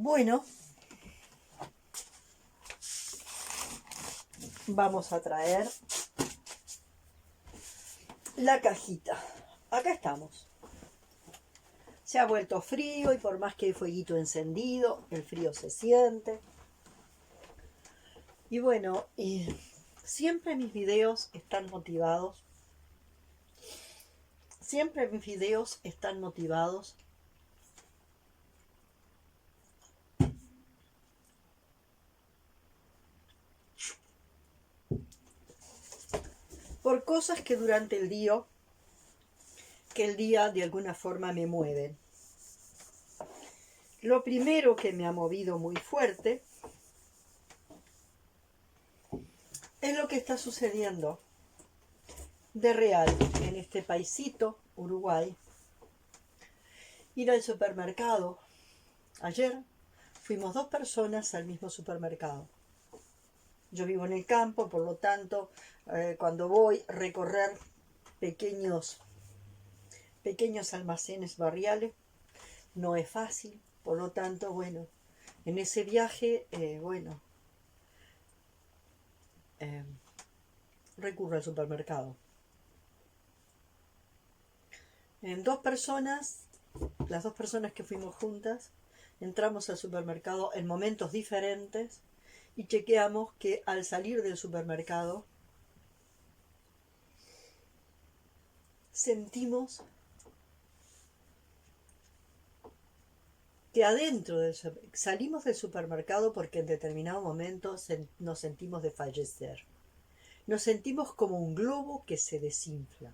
Bueno, vamos a traer la cajita. Acá estamos. Se ha vuelto frío y por más que hay fueguito encendido, el frío se siente. Y bueno, siempre mis videos están motivados. Siempre mis videos están motivados por cosas que durante el día de alguna forma me mueven. Lo primero que me ha movido muy fuerte es lo que está sucediendo de real en este paisito, Uruguay. Ir al supermercado. Ayer fuimos 2 personas al mismo supermercado. Yo vivo en el campo, por lo tanto, cuando voy a recorrer pequeños almacenes barriales, no es fácil. Por lo tanto, bueno, en ese viaje, recurro al supermercado. Las 2 personas que fuimos juntas, entramos al supermercado en momentos diferentes y chequeamos que al salir del supermercado sentimos que salimos del supermercado porque en determinado momento nos sentimos de fallecer. Nos sentimos como un globo que se desinfla.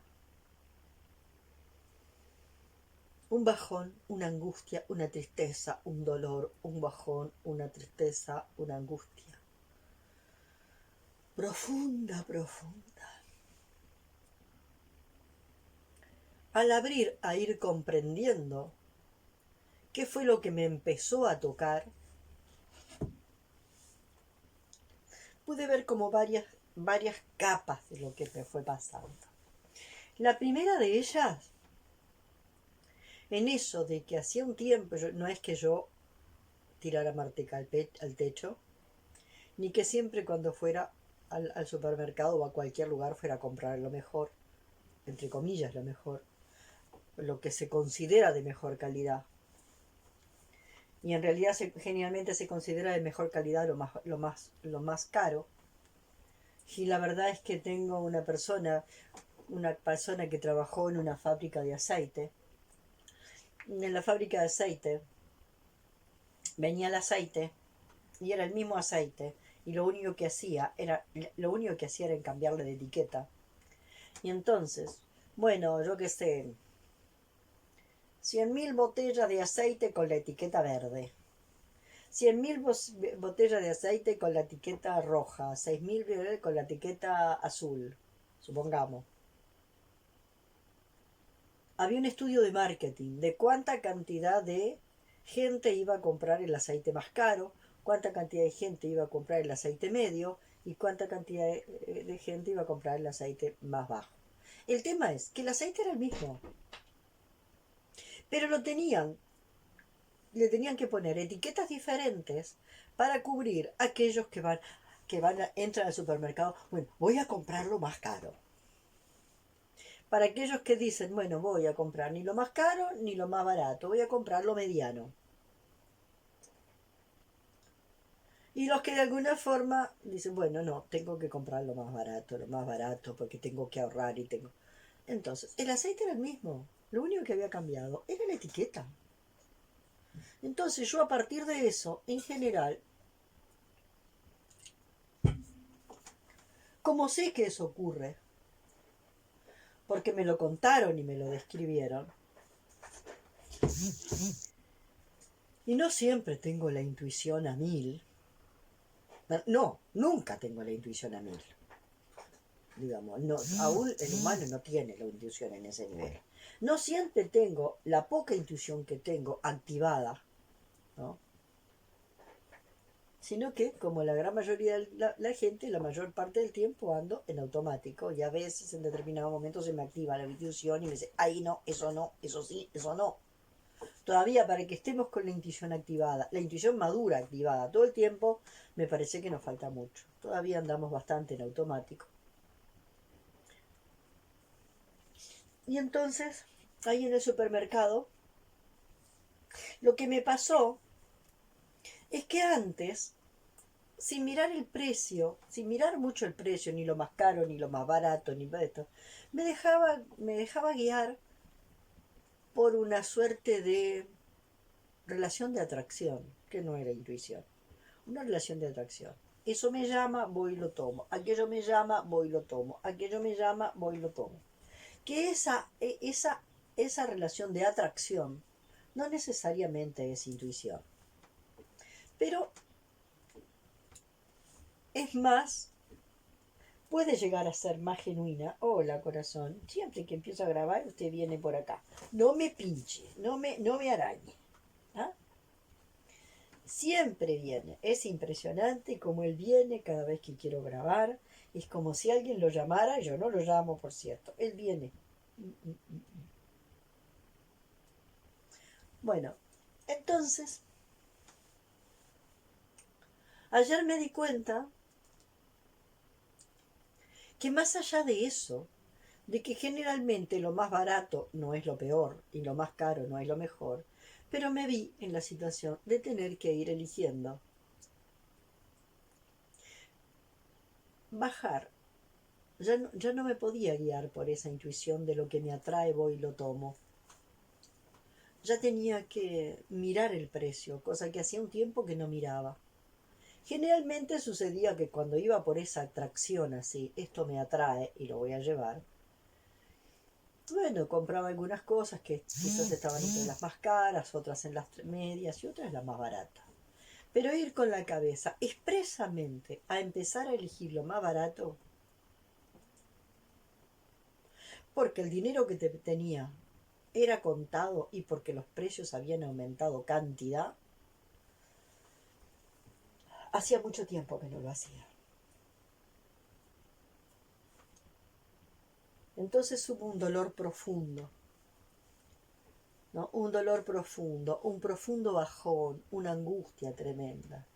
Un bajón, una angustia, una tristeza, un dolor, un bajón, una tristeza, una angustia. Profunda, profunda. Al ir comprendiendo qué fue lo que me empezó a tocar, pude ver como varias capas de lo que me fue pasando. La primera de ellas, en eso de que hacía un tiempo, no es que yo tirara manteca al techo, ni que siempre cuando fuera al supermercado o a cualquier lugar fuera a comprar lo mejor, entre comillas lo mejor, lo que se considera de mejor calidad. Y en realidad generalmente se considera de mejor calidad lo más caro. Y la verdad es que tengo una persona que trabajó en una fábrica de aceite. En la fábrica de aceite venía el aceite y era el mismo aceite y lo único que hacía era cambiarle de etiqueta. Y entonces, bueno, yo qué sé, 100.000 botellas de aceite con la etiqueta verde, 100.000 botellas de aceite con la etiqueta roja, 6.000 con la etiqueta azul, supongamos. Había un estudio de marketing de cuánta cantidad de gente iba a comprar el aceite más caro, cuánta cantidad de gente iba a comprar el aceite medio y cuánta cantidad de gente iba a comprar el aceite más bajo. El tema es que el aceite era el mismo, pero le tenían que poner etiquetas diferentes para cubrir a aquellos que entran al supermercado. Bueno, voy a comprar lo más caro. Para aquellos que dicen, bueno, voy a comprar ni lo más caro ni lo más barato, voy a comprar lo mediano. Y los que de alguna forma dicen, bueno, no, tengo que comprar lo más barato, porque tengo que ahorrar y tengo... Entonces, el aceite era el mismo, lo único que había cambiado era la etiqueta. Entonces yo a partir de eso, en general, como sé que eso ocurre, porque me lo contaron y me lo describieron, y no siempre tengo la intuición a 1000, no, nunca tengo la intuición a 1000, digamos, no, aún el humano no tiene la intuición en ese nivel. No siempre tengo la poca intuición que tengo activada, ¿no? Sino que, como la gran mayoría de la gente, la mayor parte del tiempo ando en automático y a veces en determinados momentos se me activa la intuición y me dice, ahí no, eso sí, eso no. Todavía para que estemos con la intuición activada, la intuición madura activada todo el tiempo, me parece que nos falta mucho. Todavía andamos bastante en automático. Y entonces, ahí en el supermercado, lo que me pasó es que antes, sin mirar el precio, sin mirar mucho el precio, ni lo más caro, ni lo más barato, ni esto, me dejaba guiar por una suerte de relación de atracción, que no era intuición, una relación de atracción. Eso me llama, voy y lo tomo. Aquello me llama, voy y lo tomo. Aquello me llama, voy y lo tomo. Que esa relación de atracción no necesariamente es intuición. Pero es más, puede llegar a ser más genuina. Hola, corazón. Siempre que empiezo a grabar, usted viene por acá. No me pinche, no me arañe. ¿Ah? Siempre viene. Es impresionante cómo él viene cada vez que quiero grabar. Es como si alguien lo llamara. Yo no lo llamo, por cierto. Él viene. Bueno, entonces, ayer me di cuenta que más allá de eso, de que generalmente lo más barato no es lo peor y lo más caro no es lo mejor, pero me vi en la situación de tener que ir eligiendo bajar. Ya no me podía guiar por esa intuición de lo que me atrae, voy y lo tomo. Ya tenía que mirar el precio, cosa que hacía un tiempo que no miraba. Generalmente sucedía que cuando iba por esa atracción así, esto me atrae y lo voy a llevar, bueno, compraba algunas cosas que quizás estaban entre las más caras, otras en las medias y otras las más baratas. Pero ir con la cabeza expresamente a empezar a elegir lo más barato, porque el dinero que tenía era contado y porque los precios habían aumentado cantidad, hacía mucho tiempo que no lo hacía. Entonces hubo un dolor profundo, ¿no? Un dolor profundo, un profundo bajón, una angustia tremenda.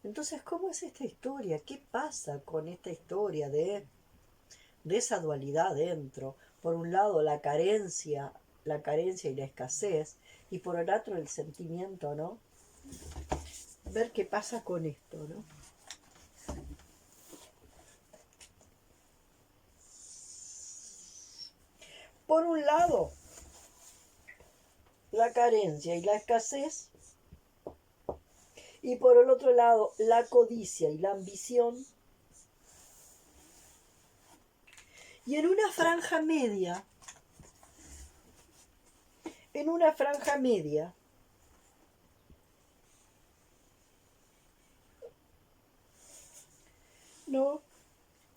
Entonces, ¿cómo es esta historia? ¿Qué pasa con esta historia de esa dualidad dentro? Por un lado, la carencia y la escasez, y por el otro, el sentimiento, ¿no? Ver qué pasa con esto, ¿no? Por un lado, la carencia y la escasez, y por el otro lado, la codicia y la ambición. Y en una franja media, ¿no?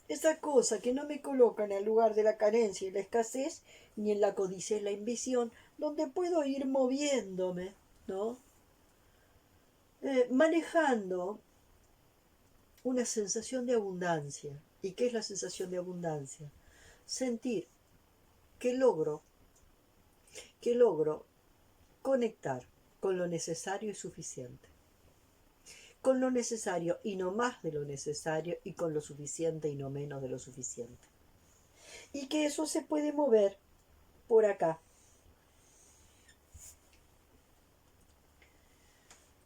Esa cosa que no me coloca en el lugar de la carencia y la escasez, ni en la codicia y la ambición, donde puedo ir moviéndome, ¿no? Manejando una sensación de abundancia. ¿Y qué es la sensación de abundancia? Sentir que logro conectar con lo necesario y suficiente. Con lo necesario y no más de lo necesario, y con lo suficiente y no menos de lo suficiente. Y que eso se puede mover por acá.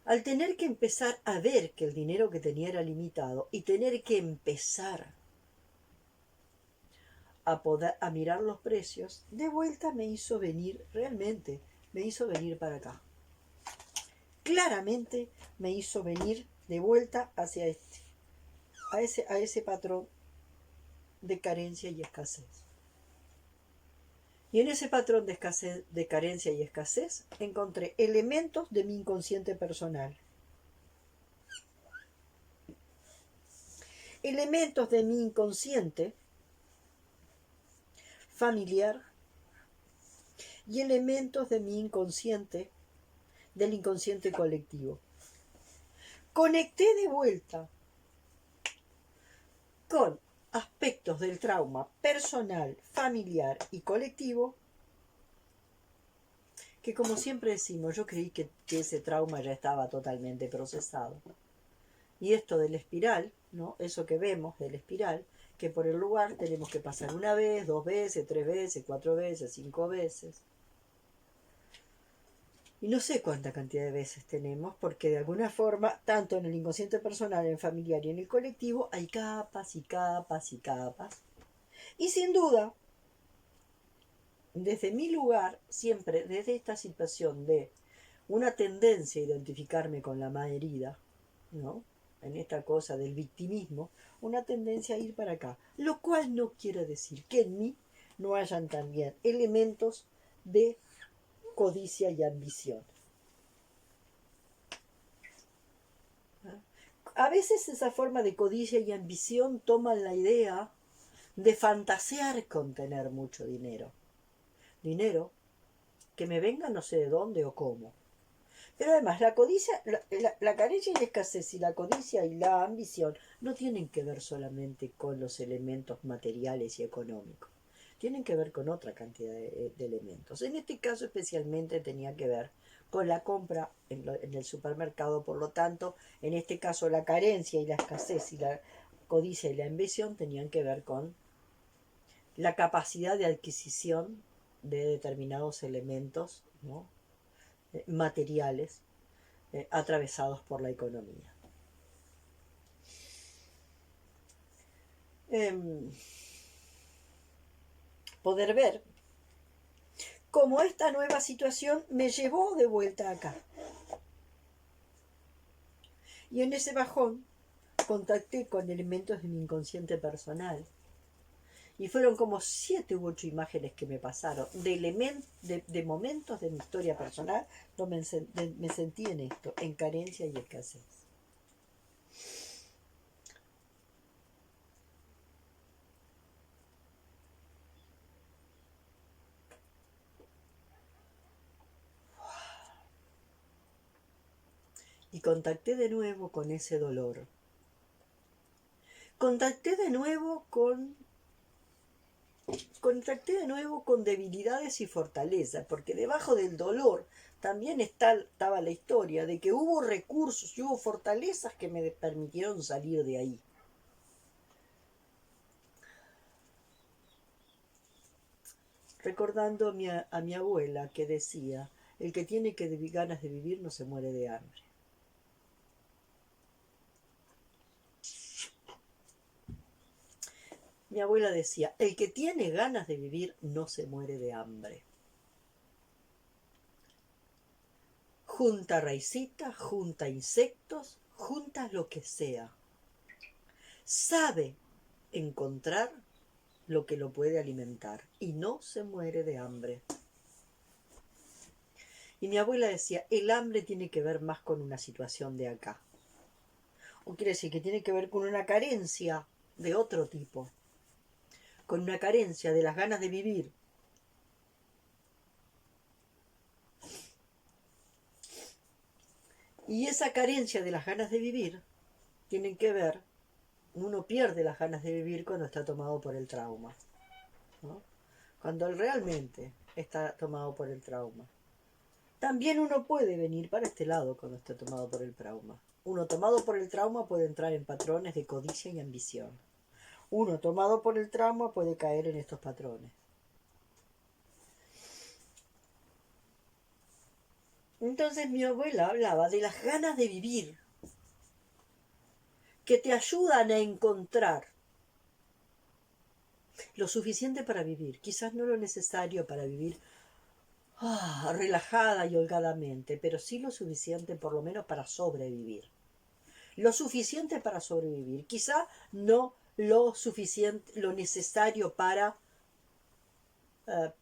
Al tener que empezar a ver que el dinero que tenía era limitado y tener que empezar a mirar los precios, de vuelta me hizo venir, realmente me hizo venir para acá. Claramente me hizo venir de vuelta hacia a ese patrón de carencia y escasez. Y en ese patrón de escasez, de carencia y escasez, encontré elementos de mi inconsciente personal. Elementos de mi inconsciente familiar y elementos de mi inconsciente, del inconsciente colectivo. Conecté de vuelta con aspectos del trauma personal, familiar y colectivo que como siempre decimos, yo creí que ese trauma ya estaba totalmente procesado. Y esto del espiral, ¿no? Eso que vemos del espiral, que por el lugar tenemos que pasar una vez, 2 veces, 3 veces, 4 veces, 5 veces. Y no sé cuánta cantidad de veces tenemos, porque de alguna forma, tanto en el inconsciente personal, en el familiar y en el colectivo, hay capas y capas y capas. Y sin duda, desde mi lugar, siempre desde esta situación de una tendencia a identificarme con la más herida, ¿no? En esta cosa del victimismo, una tendencia a ir para acá. Lo cual no quiere decir que en mí no hayan también elementos de codicia y ambición. A veces esa forma de codicia y ambición toman la idea de fantasear con tener mucho dinero. Dinero que me venga no sé de dónde o cómo. Pero además, la codicia, la carencia y la escasez y la codicia y la ambición no tienen que ver solamente con los elementos materiales y económicos. Tienen que ver con otra cantidad de elementos. En este caso especialmente tenía que ver con la compra en el supermercado. Por lo tanto, en este caso la carencia y la escasez y la codicia y la ambición tenían que ver con la capacidad de adquisición de determinados elementos, ¿no? Materiales atravesados por la economía. Poder ver cómo esta nueva situación me llevó de vuelta acá. Y en ese bajón contacté con elementos de mi inconsciente personal. Y fueron como 7 u 8 imágenes que me pasaron de momentos de mi historia personal donde me sentí en esto, en carencia y escasez. Y contacté de nuevo con ese dolor. Contacté de nuevo con debilidades y fortalezas, porque debajo del dolor también estaba la historia de que hubo recursos y hubo fortalezas que me permitieron salir de ahí. Recordando a mi abuela que decía, el que tiene ganas de vivir no se muere de hambre. Mi abuela decía, el que tiene ganas de vivir no se muere de hambre. Junta raicitas, junta insectos, junta lo que sea. Sabe encontrar lo que lo puede alimentar y no se muere de hambre. Y mi abuela decía, el hambre tiene que ver más con una situación de acá. O quiere decir que tiene que ver con una carencia de otro tipo, con una carencia de las ganas de vivir. Y esa carencia de las ganas de vivir tiene que ver, uno pierde las ganas de vivir cuando está tomado por el trauma, ¿no? Cuando él realmente está tomado por el trauma. También uno puede venir para este lado cuando está tomado por el trauma. Uno tomado por el trauma puede entrar en patrones de codicia y ambición. Uno tomado por el trauma puede caer en estos patrones. Entonces mi abuela hablaba de las ganas de vivir, que te ayudan a encontrar lo suficiente para vivir, quizás no lo necesario para vivir relajada y holgadamente, pero sí lo suficiente por lo menos para sobrevivir. Lo suficiente para sobrevivir, quizá no lo suficiente, lo necesario para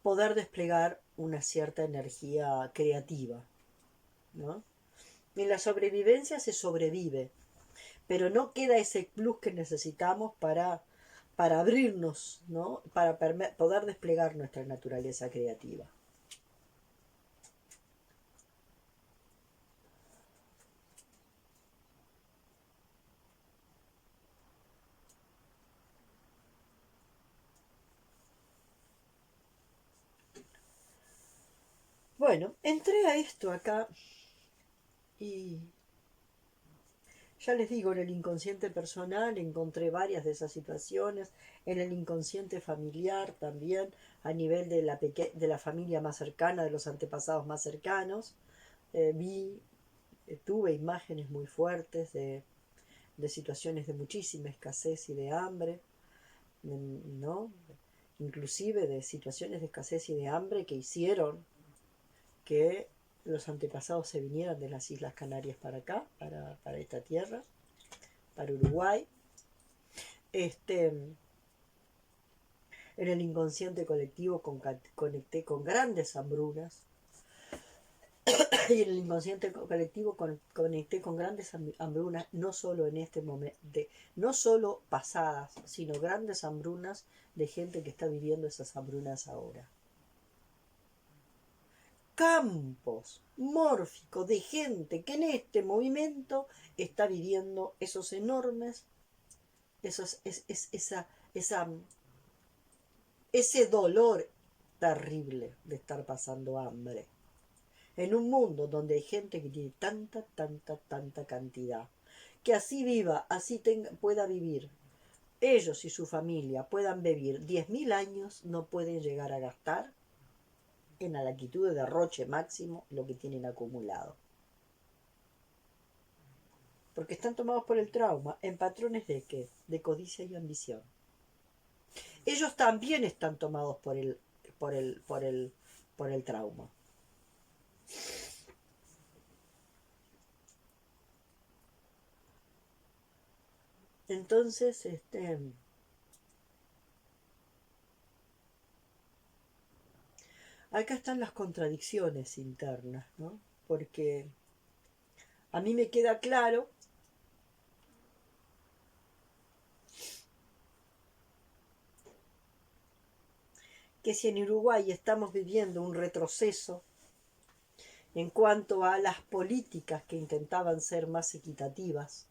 poder desplegar una cierta energía creativa, ¿no? En la sobrevivencia se sobrevive, pero no queda ese plus que necesitamos para abrirnos, ¿no? Para poder desplegar nuestra naturaleza creativa. Bueno, entré a esto acá y ya les digo, en el inconsciente personal encontré varias de esas situaciones, en el inconsciente familiar también, a nivel de de la familia más cercana, de los antepasados más cercanos. Tuve imágenes muy fuertes de situaciones de muchísima escasez y de hambre, ¿no? Inclusive de situaciones de escasez y de hambre que hicieron que los antepasados se vinieran de las Islas Canarias para acá, para esta tierra, para Uruguay. En el inconsciente colectivo conecté con grandes hambrunas y en el inconsciente colectivo conecté con grandes hambrunas, no solo en este momento, no solo pasadas, sino grandes hambrunas de gente que está viviendo esas hambrunas ahora. Campos mórficos de gente que en este movimiento está viviendo esos enormes, ese dolor terrible de estar pasando hambre. En un mundo donde hay gente que tiene tanta cantidad, que así viva, pueda vivir, ellos y su familia puedan vivir 10.000 años, no pueden llegar a gastar en la latitud de derroche máximo lo que tienen acumulado. Porque están tomados por el trauma, en patrones de ¿qué? De codicia y ambición. Ellos también están tomados por el trauma. Entonces, acá están las contradicciones internas, ¿no? Porque a mí me queda claro que si en Uruguay estamos viviendo un retroceso en cuanto a las políticas que intentaban ser más equitativas,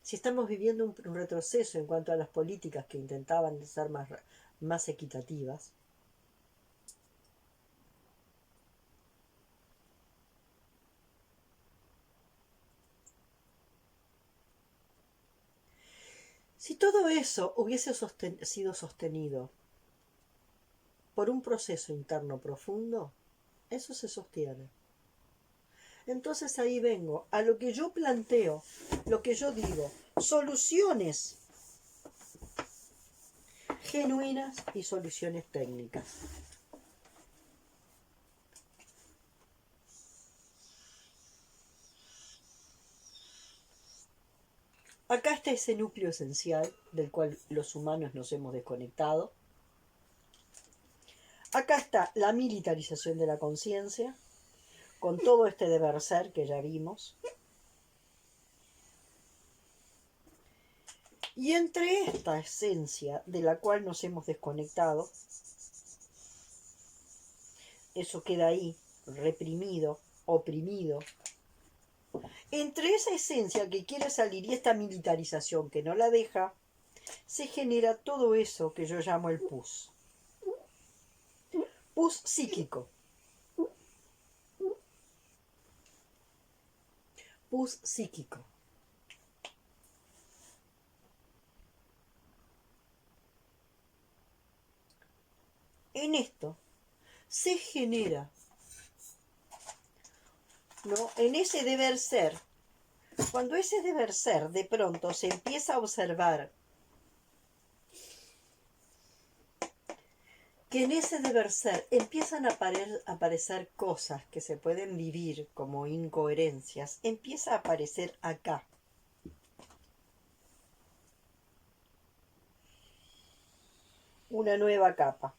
si estamos viviendo un retroceso en cuanto a las políticas que intentaban ser más equitativas, si todo eso hubiese sido sostenido por un proceso interno profundo, eso se sostiene. Entonces ahí vengo a lo que yo planteo, lo que yo digo, soluciones genuinas y soluciones técnicas. Acá está ese núcleo esencial del cual los humanos nos hemos desconectado. Acá está la militarización de la conciencia, con todo este deber ser que ya vimos. Y entre esta esencia de la cual nos hemos desconectado, eso queda ahí, reprimido, oprimido. Entre esa esencia que quiere salir y esta militarización que no la deja, se genera todo eso que yo llamo el pus. Pus psíquico. Pus psíquico. En esto se genera, ¿no? En ese deber ser, cuando ese deber ser de pronto se empieza a observar que en ese deber ser empiezan a aparecer cosas que se pueden vivir como incoherencias, empieza a aparecer acá una nueva capa.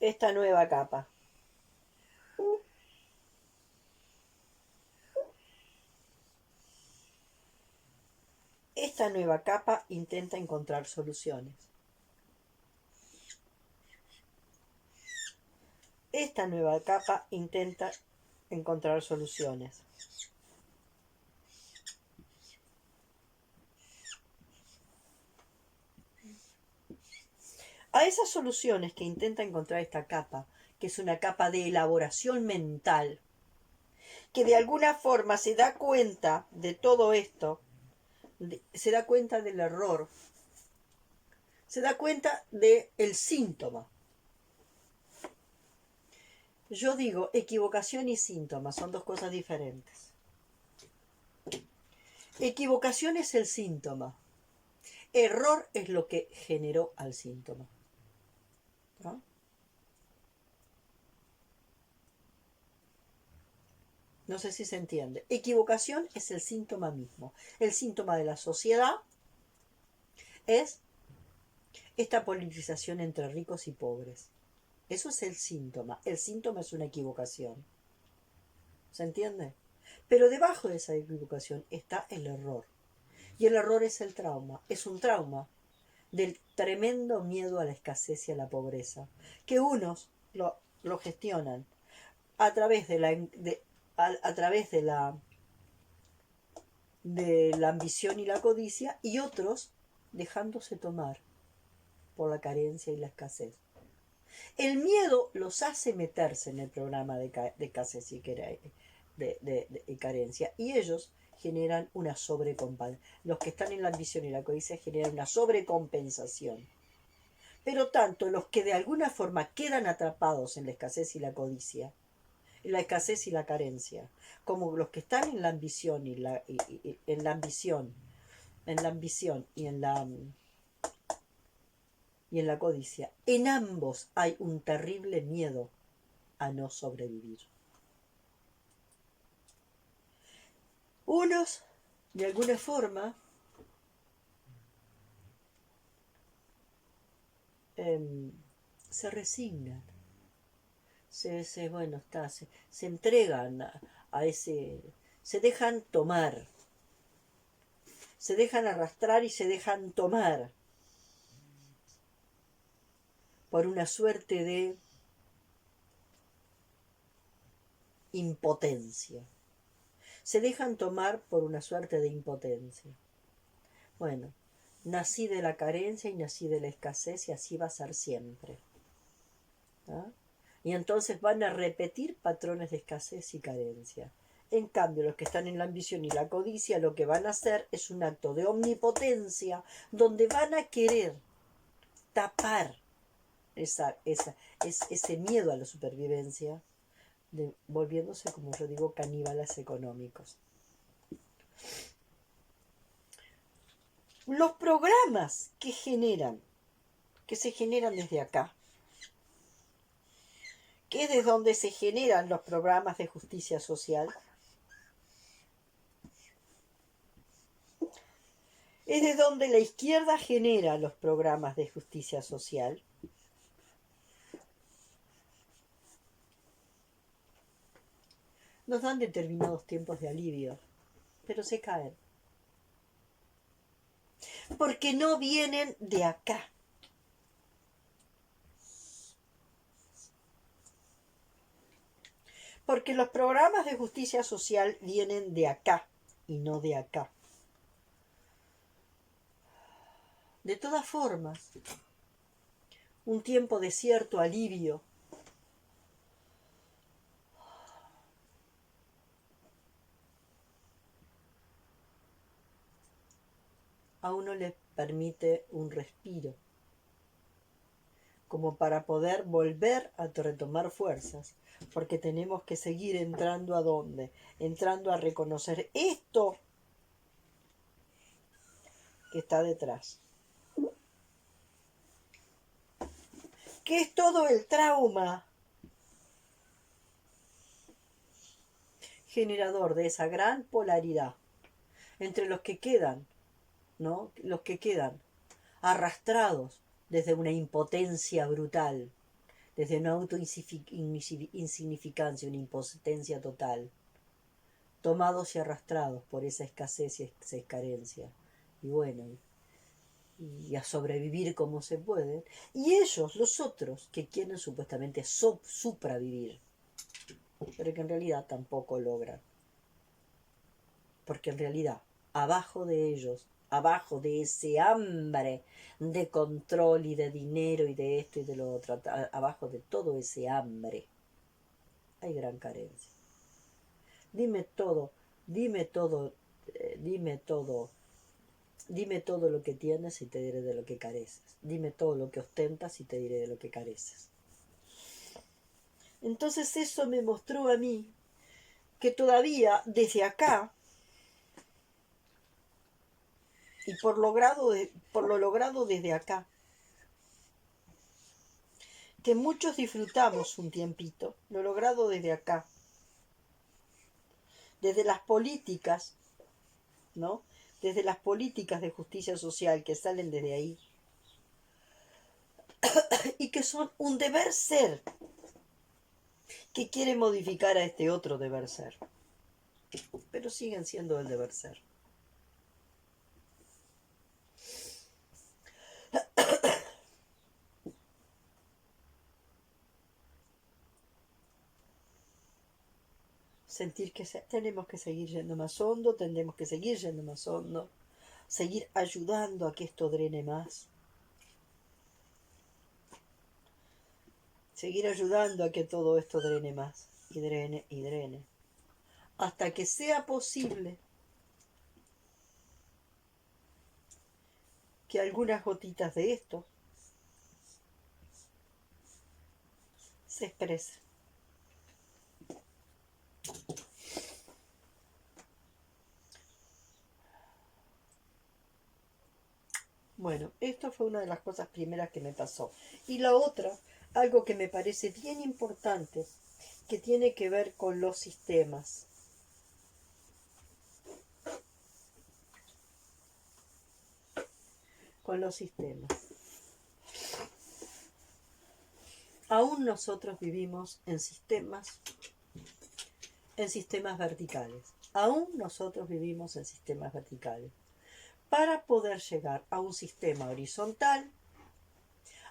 Esta nueva capa. Esta nueva capa intenta encontrar soluciones. Esta nueva capa intenta encontrar soluciones. A esas soluciones que intenta encontrar esta capa, que es una capa de elaboración mental, que de alguna forma se da cuenta de todo esto, se da cuenta del error, se da cuenta del síntoma. Yo digo, equivocación y síntoma son dos cosas diferentes. Equivocación es el síntoma. Error es lo que generó al síntoma. ¿No? No sé si se entiende. Equivocación es el síntoma mismo. El síntoma de la sociedad es esta polarización entre ricos y pobres. Eso es el síntoma. El síntoma es una equivocación. ¿Se entiende? Pero debajo de esa equivocación está el error. Y el error es el trauma. Es un trauma del tremendo miedo a la escasez y a la pobreza, que unos lo gestionan a través a través de la ambición y la codicia, y otros dejándose tomar por la carencia y la escasez. El miedo los hace meterse en el programa de escasez y carencia, y ellos generan una sobrecompensación. Los que están en la ambición y la codicia generan una sobrecompensación. Pero tanto los que de alguna forma quedan atrapados en la escasez y la codicia, en la escasez y la carencia, como los que están en la ambición en la ambición, y en la codicia, en ambos hay un terrible miedo a no sobrevivir. Unos, de alguna forma, se resignan, bueno, se entregan a ese, se dejan tomar, se dejan arrastrar y se dejan tomar por una suerte de impotencia. Se dejan tomar por una suerte de impotencia. Bueno, nací de la carencia y nací de la escasez y así va a ser siempre. ¿Ah? Y entonces van a repetir patrones de escasez y carencia. En cambio, los que están en la ambición y la codicia, lo que van a hacer es un acto de omnipotencia, donde van a querer tapar ese miedo a la supervivencia, volviéndose, como yo digo, caníbales económicos. Los programas que se generan desde acá, que es desde donde se generan los programas de justicia social, es de donde la izquierda genera los programas de justicia social. Nos dan determinados tiempos de alivio, pero se caen. Porque no vienen de acá. Porque los programas de justicia social vienen de acá y no de acá. De todas formas, un tiempo de cierto alivio a uno le permite un respiro, como para poder volver a retomar fuerzas, porque tenemos que seguir entrando a dónde, entrando a reconocer esto que está detrás, que es todo el trauma generador de esa gran polaridad entre los que quedan, ¿no? Los que quedan arrastrados desde una impotencia brutal, desde una autoinsignificancia, una impotencia total, tomados y arrastrados por esa escasez y esa carencia, y bueno, y a sobrevivir como se puede, y ellos, los otros, que quieren supuestamente supravivir, pero que en realidad tampoco logran, porque en realidad abajo de ellos abajo de ese hambre de control y de dinero y de esto y de lo otro, abajo de todo ese hambre, hay gran carencia. Dime todo, dime todo, dime todo, dime todo lo que tienes y te diré de lo que careces. Dime todo lo que ostentas y te diré de lo que careces. Entonces eso me mostró a mí que todavía desde acá, y por lo logrado desde acá, que muchos disfrutamos un tiempito, lo logrado desde acá, desde las políticas, ¿no? Desde las políticas de justicia social que salen desde ahí, y que son un deber ser que quiere modificar a este otro deber ser, pero siguen siendo el deber ser. Sentir que tenemos que seguir yendo más hondo, tendremos que seguir yendo más hondo, seguir ayudando a que esto drene más, seguir ayudando a que todo esto drene más, y drene, y drene, hasta que sea posible que algunas gotitas de esto se expresen. Bueno, esto fue una de las cosas primeras que me pasó. Y la otra, algo que me parece bien importante, que tiene que ver con los sistemas. Con los sistemas. Aún nosotros vivimos en sistemas verticales. Aún nosotros vivimos en sistemas verticales. Para poder llegar a un sistema horizontal,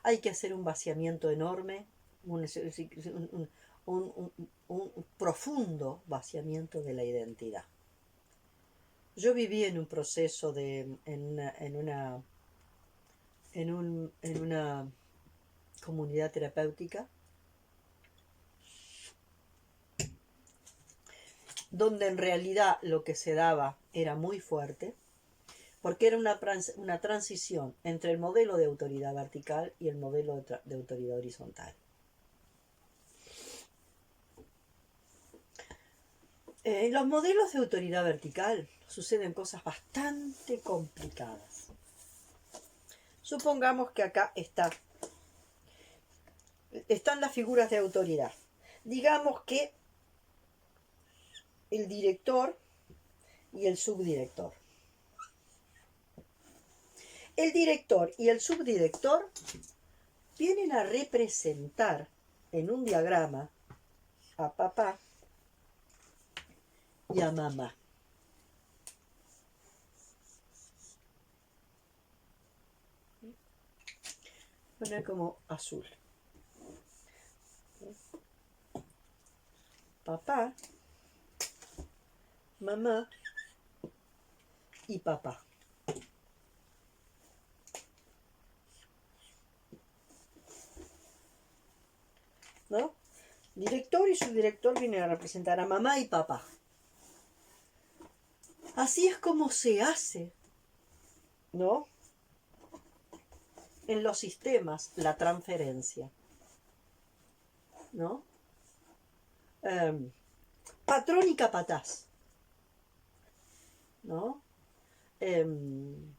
hay que hacer un vaciamiento enorme, un profundo vaciamiento de la identidad. Yo viví en un proceso en una comunidad terapéutica donde en realidad lo que se daba era muy fuerte, porque era una transición entre el modelo de autoridad vertical y el modelo de autoridad horizontal. En los modelos de autoridad vertical suceden cosas bastante complicadas. Supongamos que acá están las figuras de autoridad. Digamos que el director y el subdirector. El director y el subdirector vienen a representar en un diagrama a papá y a mamá. Poner como azul. Papá, mamá y papá. ¿No? Director y subdirector vienen a representar a mamá y papá. Así es como se hace, ¿no? En los sistemas, la transferencia, ¿no? Patrón y capataz, ¿no? En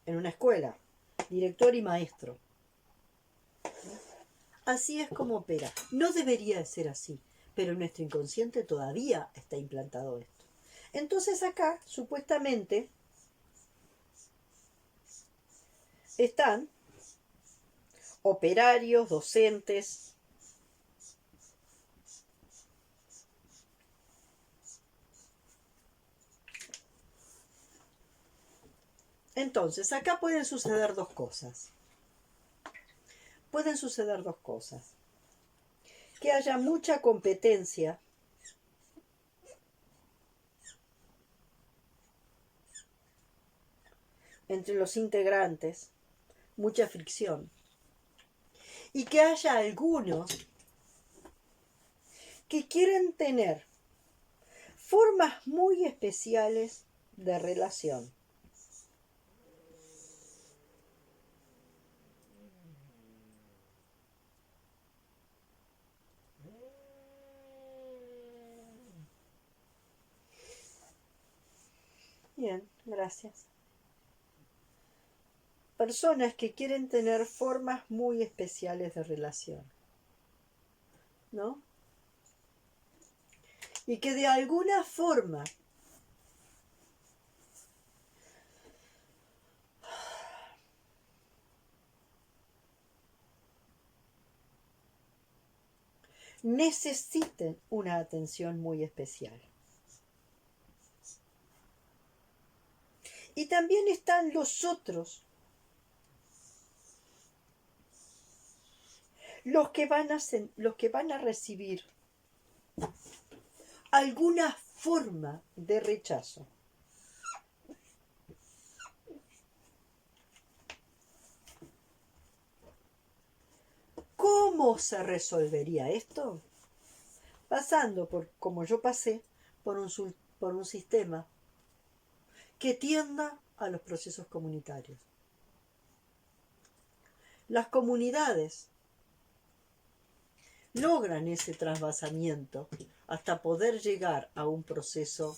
una escuela, director y maestro. Así es como opera. No debería ser así, pero en nuestro inconsciente todavía está implantado esto. Entonces acá, supuestamente, están operarios, docentes. Entonces, acá pueden suceder dos cosas. Pueden suceder dos cosas. Que haya mucha competencia entre los integrantes, mucha fricción, y que haya algunos que quieren tener formas muy especiales de relación. Bien, gracias. Personas que quieren tener formas muy especiales de relación, ¿no? Y que de alguna forma necesiten una atención muy especial. Y también están los otros, los que van a recibir alguna forma de rechazo. ¿Cómo se resolvería esto? Pasando por, como yo pasé, por un sistema que tienda a los procesos comunitarios. Las comunidades logran ese trasvasamiento hasta poder llegar a un proceso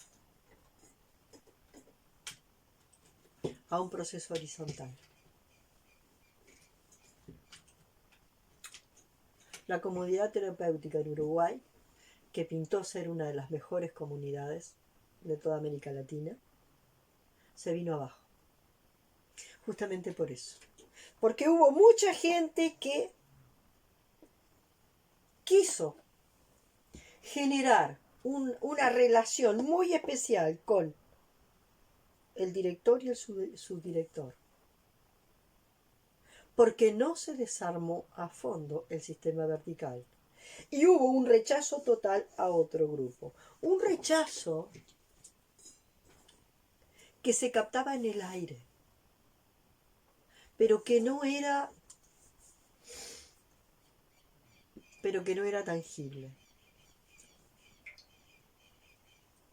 horizontal. La comunidad terapéutica en Uruguay, que pintó ser una de las mejores comunidades de toda América Latina, se vino abajo. Justamente por eso. Porque hubo mucha gente que quiso generar una relación muy especial con el director y el subdirector, porque no se desarmó a fondo el sistema vertical y hubo un rechazo total a otro grupo, un rechazo que se captaba en el aire, pero que no era tangible.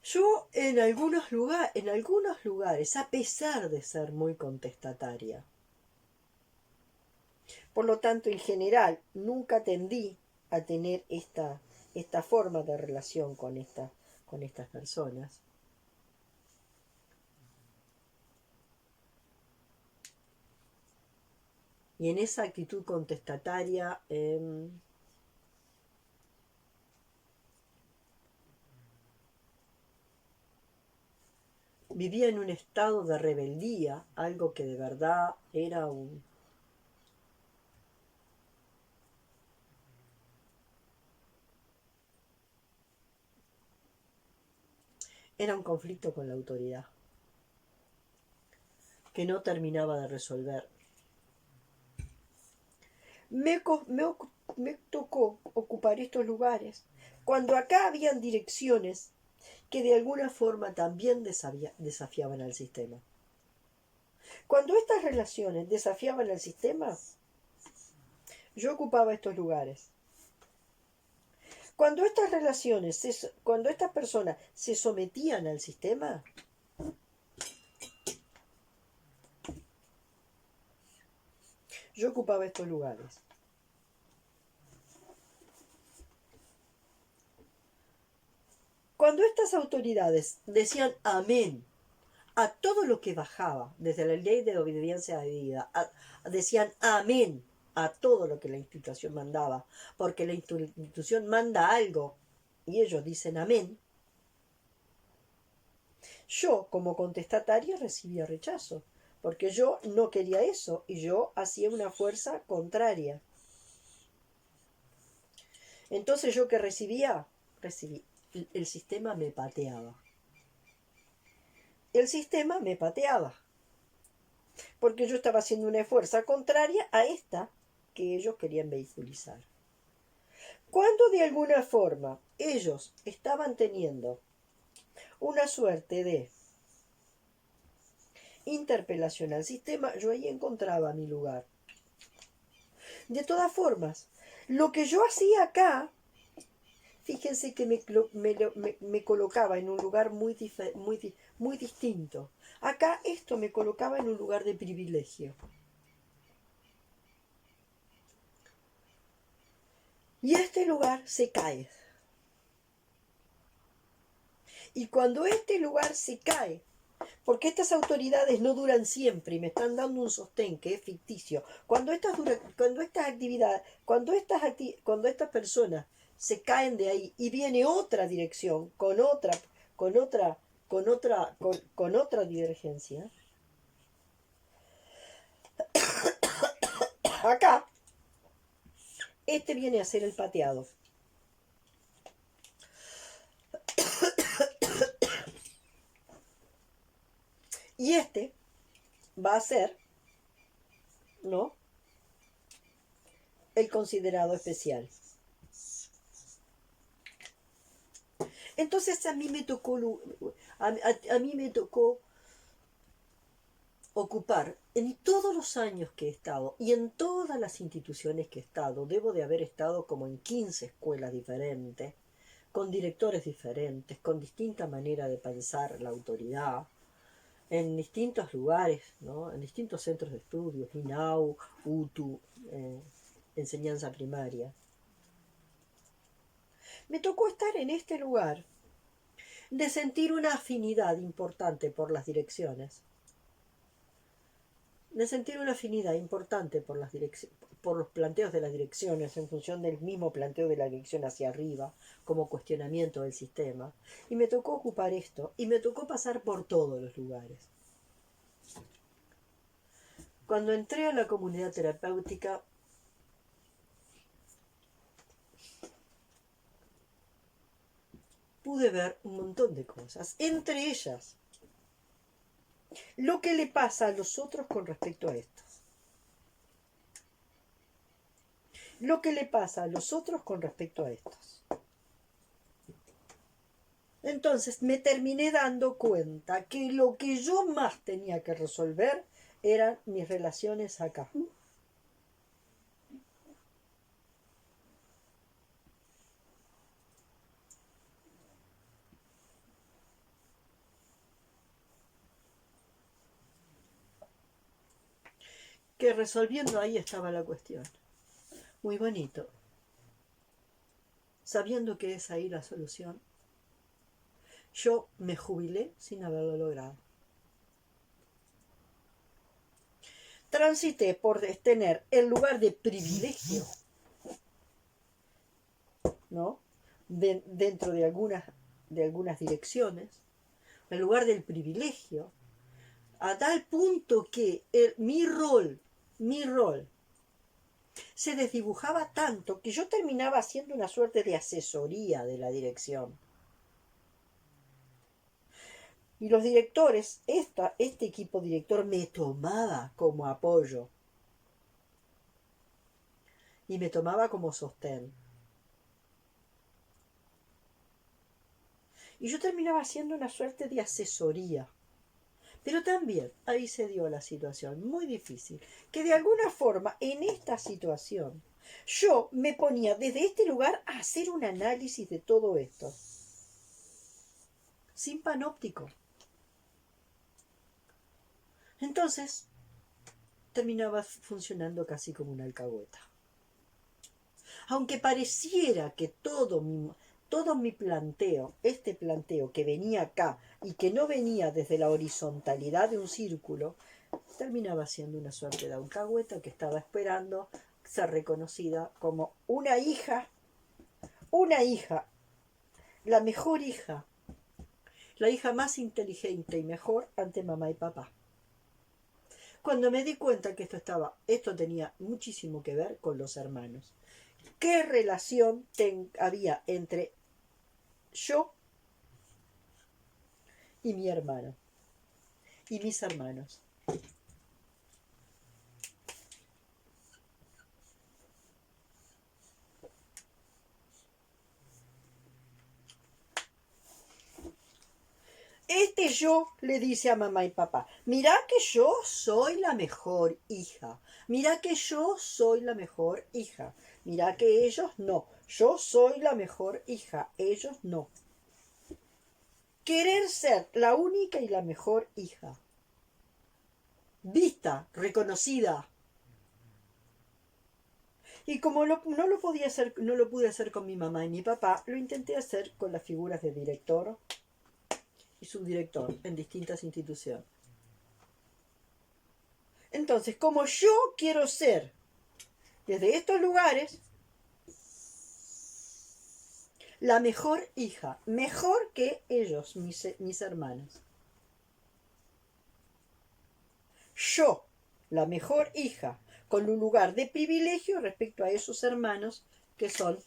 Yo en algunos lugares, a pesar de ser muy contestataria, por lo tanto, en general, nunca tendí a tener esta forma de relación con estas personas. Y en esa actitud contestataria vivía en un estado de rebeldía, algo que de verdad era un conflicto con la autoridad que no terminaba de resolver. Me tocó ocupar estos lugares cuando acá habían direcciones que de alguna forma también desafiaban al sistema. Cuando estas relaciones desafiaban al sistema, yo ocupaba estos lugares. Cuando estas personas se sometían al sistema, yo ocupaba estos lugares. Cuando estas autoridades decían amén a todo lo que bajaba, desde la ley de obediencia debida, decían amén a todo lo que la institución mandaba, porque la institución manda algo y ellos dicen amén, yo como contestataria recibía rechazo, porque yo no quería eso y yo hacía una fuerza contraria. Entonces yo que recibí, el sistema me pateaba. El sistema me pateaba, porque yo estaba haciendo una fuerza contraria a esta que ellos querían vehiculizar. Cuando de alguna forma ellos estaban teniendo una suerte de interpelación al sistema, yo ahí encontraba mi lugar. De todas formas, lo que yo hacía acá, fíjense que me colocaba en un lugar muy distinto. Acá esto me colocaba en un lugar de privilegio. Y este lugar se cae. Y cuando este lugar se cae, porque estas autoridades no duran siempre y me están dando un sostén que es ficticio, cuando estas personas se caen de ahí y viene otra dirección con otra divergencia, acá este viene a ser el pateado. Y este va a ser, ¿no?, el considerado especial. Entonces a mí me tocó ocupar en todos los años que he estado y en todas las instituciones que he estado, debo de haber estado como en 15 escuelas diferentes, con directores diferentes, con distinta manera de pensar la autoridad, en distintos lugares, ¿no?, en distintos centros de estudios, INAU, UTU, enseñanza primaria. Me tocó estar en este lugar de sentir una afinidad importante por las direcciones, de sentir una afinidad importante por por los planteos de las direcciones en función del mismo planteo de la dirección hacia arriba, como cuestionamiento del sistema. Y me tocó ocupar esto, y me tocó pasar por todos los lugares. Cuando entré a la comunidad terapéutica, pude ver un montón de cosas, entre ellas lo que le pasa a los otros con respecto a esto. Lo que le pasa a los otros con respecto a estos. Entonces me terminé dando cuenta que lo que yo más tenía que resolver eran mis relaciones acá. Que resolviendo ahí estaba la cuestión. Muy bonito. Sabiendo que es ahí la solución, yo me jubilé sin haberlo logrado. Transité por tener el lugar de privilegio, ¿no?, dentro de algunas direcciones, el lugar del privilegio, a tal punto que mi rol se desdibujaba tanto que yo terminaba haciendo una suerte de asesoría de la dirección. Y los directores, este equipo director me tomaba como apoyo y me tomaba como sostén. Y yo terminaba haciendo una suerte de asesoría. Pero también ahí se dio la situación muy difícil, que de alguna forma en esta situación yo me ponía desde este lugar a hacer un análisis de todo esto, sin panóptico. Entonces terminaba funcionando casi como una alcahueta. Aunque pareciera que todo mi planteo, este planteo que venía acá y que no venía desde la horizontalidad de un círculo, terminaba siendo una suerte de alcahueta que estaba esperando ser reconocida como una hija, la mejor hija, la hija más inteligente y mejor ante mamá y papá. Cuando me di cuenta que esto tenía muchísimo que ver con los hermanos. ¿Qué relación había entre yo y mi hermano? Y mis hermanos. que yo, le dice a mamá y papá, mirá que yo soy la mejor hija, mirá que yo soy la mejor hija, mirá que ellos no, yo soy la mejor hija, ellos no. Querer ser la única y la mejor hija, vista, reconocida. Y como no lo podía hacer, no lo pude hacer con mi mamá y mi papá, lo intenté hacer con las figuras de director y subdirector en distintas instituciones. Entonces, como yo quiero ser desde estos lugares la mejor hija, mejor que ellos, mis hermanos. Yo, la mejor hija, con un lugar de privilegio respecto a esos hermanos que son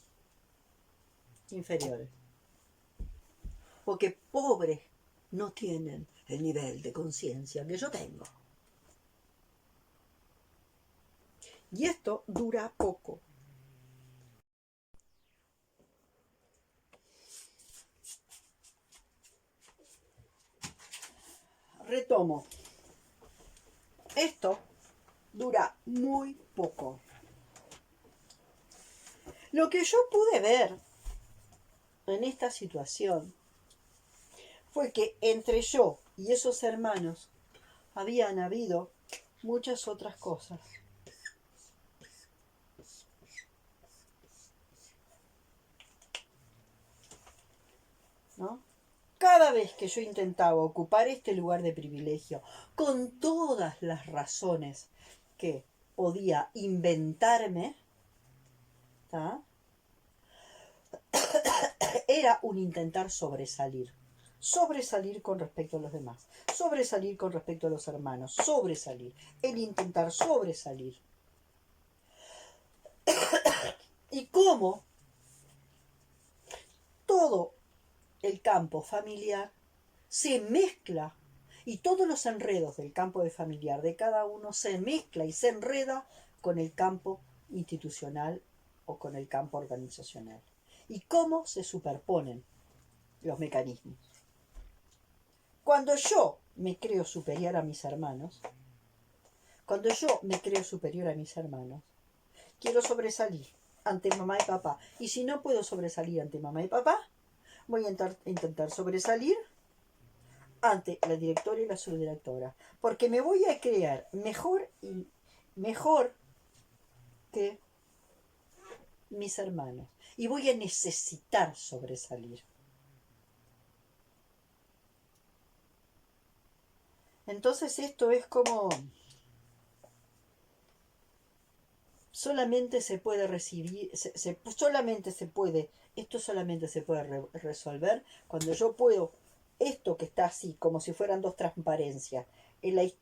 inferiores. Porque pobres no tienen el nivel de conciencia que yo tengo. Y esto dura poco. Retomo. Esto dura muy poco. Lo que yo pude ver en esta situación fue que entre yo y esos hermanos habían habido muchas otras cosas. ¿No? Cada vez que yo intentaba ocupar este lugar de privilegio, con todas las razones que podía inventarme, ¿tá? Era un intentar sobresalir. Sobresalir con respecto a los demás. Sobresalir con respecto a los hermanos. Sobresalir. El intentar sobresalir. Y cómo todo el campo familiar se mezcla y todos los enredos del campo de familiar de cada uno se mezcla y se enreda con el campo institucional o con el campo organizacional. Y cómo se superponen los mecanismos. Cuando yo me creo superior a mis hermanos, quiero sobresalir ante mamá y papá. Y si no puedo sobresalir ante mamá y papá, voy a intentar sobresalir ante la directora y la subdirectora. Porque me voy a crear mejor que mis hermanos. Y voy a necesitar sobresalir. Entonces esto es como... solamente se puede recibir, esto solamente se puede resolver cuando yo puedo, esto que está así, como si fueran dos transparencias, hay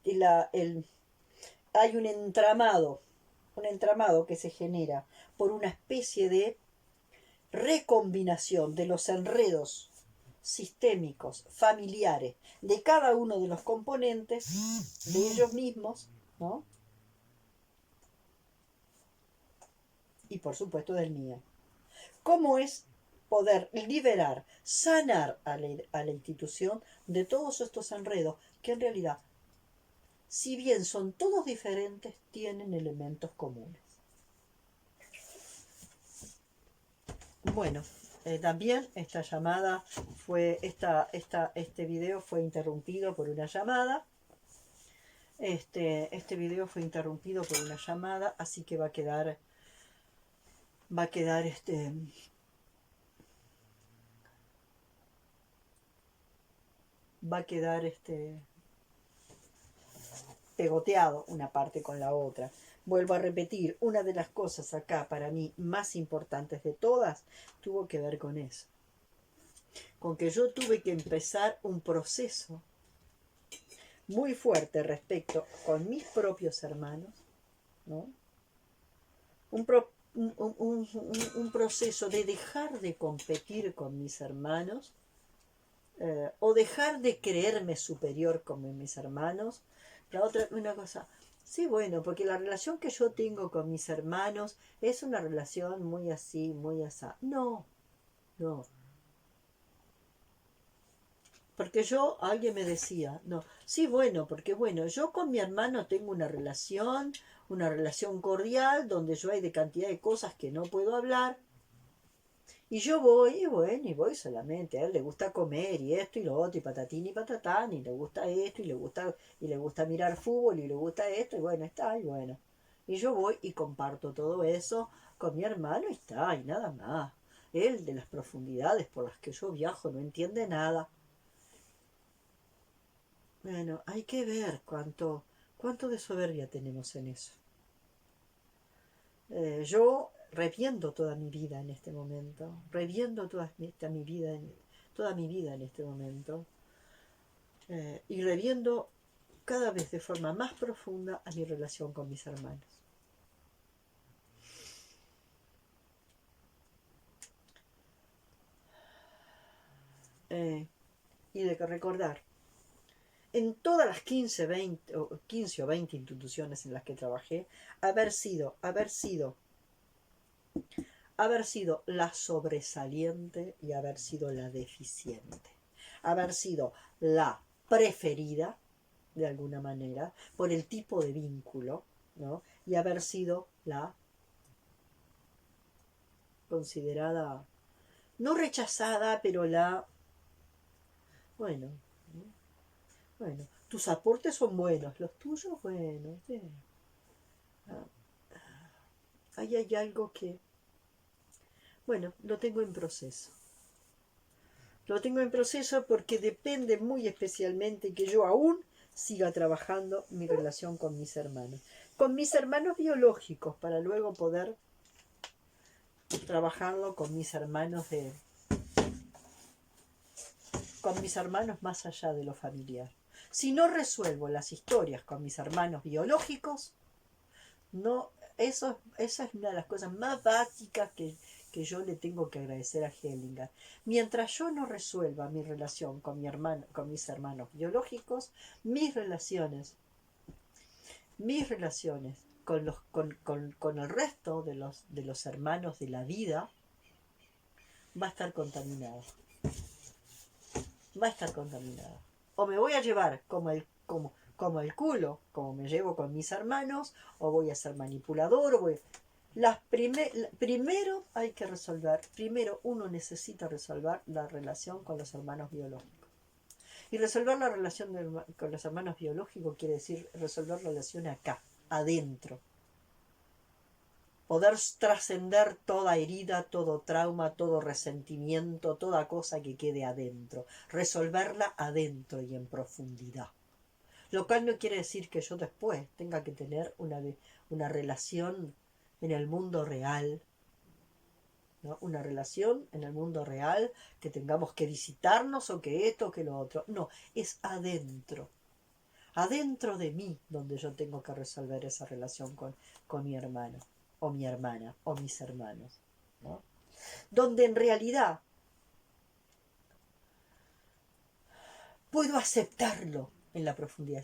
un entramado que se genera por una especie de recombinación de los enredos sistémicos, familiares, de cada uno de los componentes de ellos mismos, ¿no? Y por supuesto del mío. ¿Cómo es poder liberar, sanar a la institución de todos estos enredos que en realidad, si bien son todos diferentes, tienen elementos comunes? Bueno, también esta llamada este video fue interrumpido por una llamada. Este video fue interrumpido por una llamada, así que va a quedar pegoteado una parte con la otra. Vuelvo a repetir, una de las cosas acá para mí más importantes de todas tuvo que ver con eso. Con que yo tuve que empezar un proceso muy fuerte respecto con mis propios hermanos, ¿no? Un proceso de dejar de competir con mis hermanos, o dejar de creerme superior como mis hermanos. La otra, una cosa, sí, bueno, porque la relación que yo tengo con mis hermanos es una relación muy así, muy asá. No. Porque alguien me decía, no, sí, bueno, porque bueno, yo con mi hermano tengo una relación cordial, donde yo hay de cantidad de cosas que no puedo hablar, y yo voy, y bueno, y voy solamente, a él le gusta comer, y esto, y lo otro, y patatín y patatán, y le gusta esto, y le gusta mirar fútbol, y le gusta esto, y bueno, está, y bueno. Y yo voy y comparto todo eso con mi hermano, y está, y nada más. Él, de las profundidades por las que yo viajo, no entiende nada. Bueno, hay que ver cuánto de soberbia tenemos en eso. Yo reviendo toda mi vida en este momento, reviendo toda mi vida en este momento, y reviendo cada vez de forma más profunda a mi relación con mis hermanos. Y de que recordar, en todas las 15 o 20 instituciones en las que trabajé, haber sido la sobresaliente y haber sido la deficiente, haber sido la preferida, de alguna manera, por el tipo de vínculo, ¿no? Y haber sido la considerada, no rechazada, pero bueno, bueno, tus aportes son buenos, los tuyos, bueno, bien. Ahí hay algo que, bueno, lo tengo en proceso. Lo tengo en proceso porque depende muy especialmente que yo aún siga trabajando mi relación con mis hermanos. Con mis hermanos biológicos, para luego poder trabajarlo con mis hermanos más allá de lo familiar. Si no resuelvo las historias con mis hermanos biológicos, no, esa es una de las cosas más básicas que yo le tengo que agradecer a Hellinger. Mientras yo no resuelva mi relación con mis hermanos biológicos, mis relaciones con el resto de los hermanos de la vida va a estar contaminada. Va a estar contaminada. O me voy a llevar como el culo, como me llevo con mis hermanos, o voy a ser manipulador, primero hay que primero uno necesita resolver la relación con los hermanos biológicos. Y resolver la relación con los hermanos biológicos quiere decir resolver la relación acá, adentro. Poder trascender toda herida, todo trauma, todo resentimiento, toda cosa que quede adentro. Resolverla adentro y en profundidad. Lo cual no quiere decir que yo después tenga que tener una relación en el mundo real, ¿no? Una relación en el mundo real, que tengamos que visitarnos o que esto o que lo otro. No, es adentro. Adentro de mí donde yo tengo que resolver esa relación con mi hermano, o mi hermana, o mis hermanos, ¿no? Donde en realidad puedo aceptarlo en la profundidad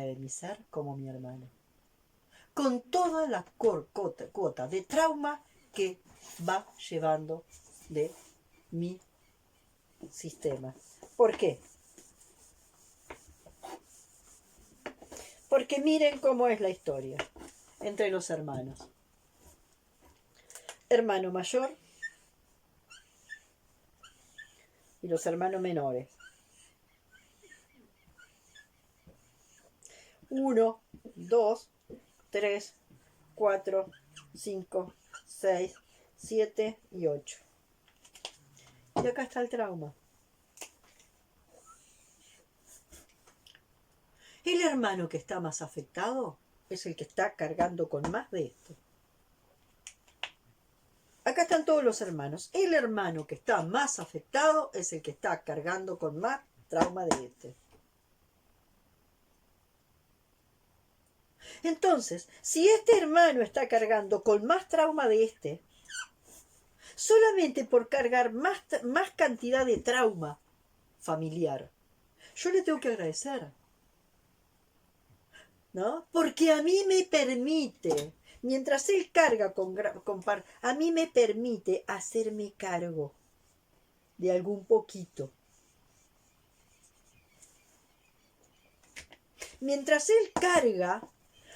de mi ser como mi hermano, con toda la cuota de trauma que va llevando de mi sistema. ¿Por qué? Porque miren cómo es la historia entre los hermanos. Hermano mayor y los hermanos menores. 1, 2, 3, 4, 5, 6, 7 y 8. Y acá está el trauma. El hermano que está más afectado es el que está cargando con más de esto. Acá están todos los hermanos. El hermano que está más afectado es el que está cargando con más trauma de este. Entonces, si este hermano está cargando con más trauma de este, solamente por cargar más cantidad de trauma familiar, yo le tengo que agradecer, ¿no? Porque a mí me permite, mientras él carga a mí me permite hacerme cargo de algún poquito Mientras él carga,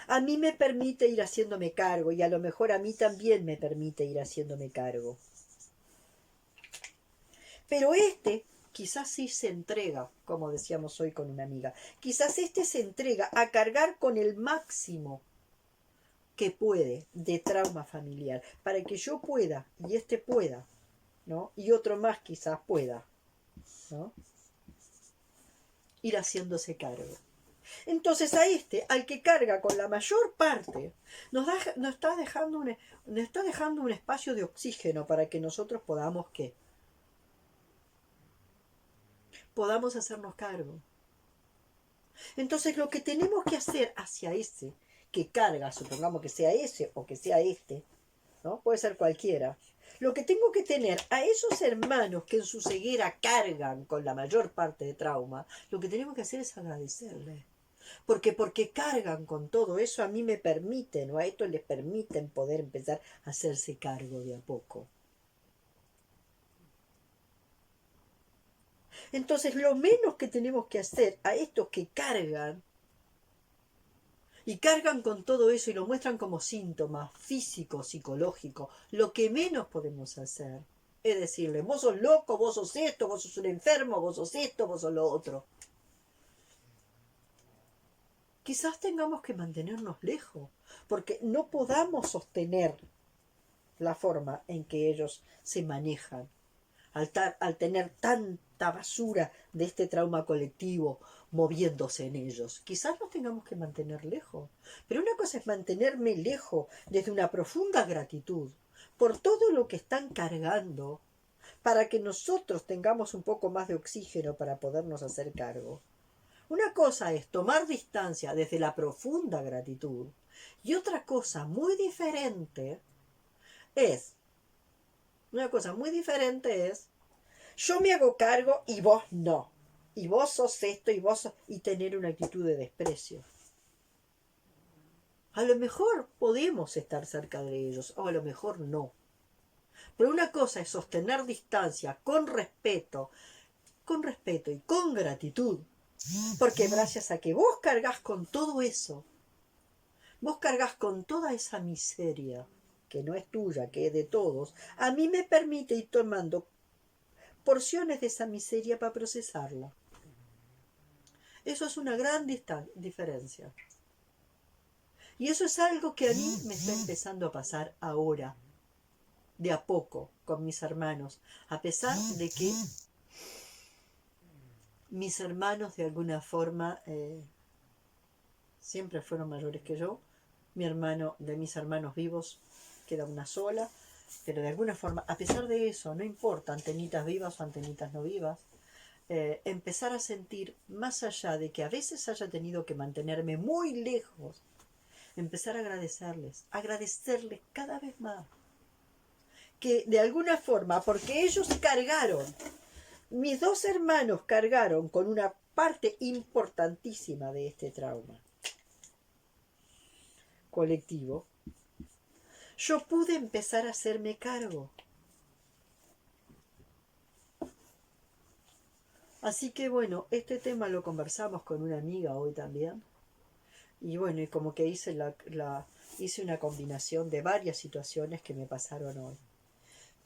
a mí me permite ir haciéndome cargo y a lo mejor a mí también me permite ir haciéndome cargo. Pero este quizás sí se entrega, como decíamos hoy con una amiga, quizás este se entrega a cargar con el máximo que puede de trauma familiar, para que yo pueda y este pueda, ¿no? Y otro más quizás pueda, ¿no? Ir haciéndose cargo. Entonces a este, al que carga con la mayor parte, nos está dejando un espacio de oxígeno para que nosotros podamos, ¿qué? Podamos hacernos cargo. Entonces lo que tenemos que hacer hacia ese que carga, supongamos que sea ese o que sea este, ¿no? Puede ser cualquiera. Lo que tengo que tener a esos hermanos que en su ceguera cargan con la mayor parte de trauma, lo que tenemos que hacer es agradecerles. Porque cargan con todo eso, a mí me permiten, o a estos les permiten poder empezar a hacerse cargo de a poco. Entonces, lo menos que tenemos que hacer a estos que cargan, y cargan con todo eso y lo muestran como síntomas físicos, psicológicos, lo que menos podemos hacer es decirle, vos sos loco, vos sos esto, vos sos un enfermo, vos sos esto, vos sos lo otro. Quizás tengamos que mantenernos lejos, porque no podamos sostener la forma en que ellos se manejan, al tener tanta basura de este trauma colectivo moviéndose en ellos. Quizás nos tengamos que mantener lejos, pero una cosa es mantenerme lejos desde una profunda gratitud por todo lo que están cargando para que nosotros tengamos un poco más de oxígeno para podernos hacer cargo. Una cosa es tomar distancia desde la profunda gratitud y otra cosa muy diferente es, yo me hago cargo y vos no. Y vos sos esto y vos sos, y tener una actitud de desprecio. A lo mejor podemos estar cerca de ellos, o a lo mejor no. Pero una cosa es sostener distancia con respeto y con gratitud. Porque gracias a que vos cargas con todo eso, vos cargas con toda esa miseria, que no es tuya, que es de todos, a mí me permite ir tomando porciones de esa miseria para procesarla. Eso es una gran diferencia. Y eso es algo que a mí me está empezando a pasar ahora, de a poco, con mis hermanos, a pesar de que mis hermanos de alguna forma siempre fueron mayores que yo. De mis hermanos vivos queda una sola, pero de alguna forma, a pesar de eso, no importa, antenitas vivas o antenitas no vivas, empezar a sentir, más allá de que a veces haya tenido que mantenerme muy lejos, empezar a agradecerles cada vez más. Que de alguna forma, porque ellos cargaron, mis dos hermanos cargaron con una parte importantísima de este trauma colectivo, yo pude empezar a hacerme cargo. Así que bueno, este tema lo conversamos con una amiga hoy también. Y bueno, y como que hice una combinación de varias situaciones que me pasaron hoy.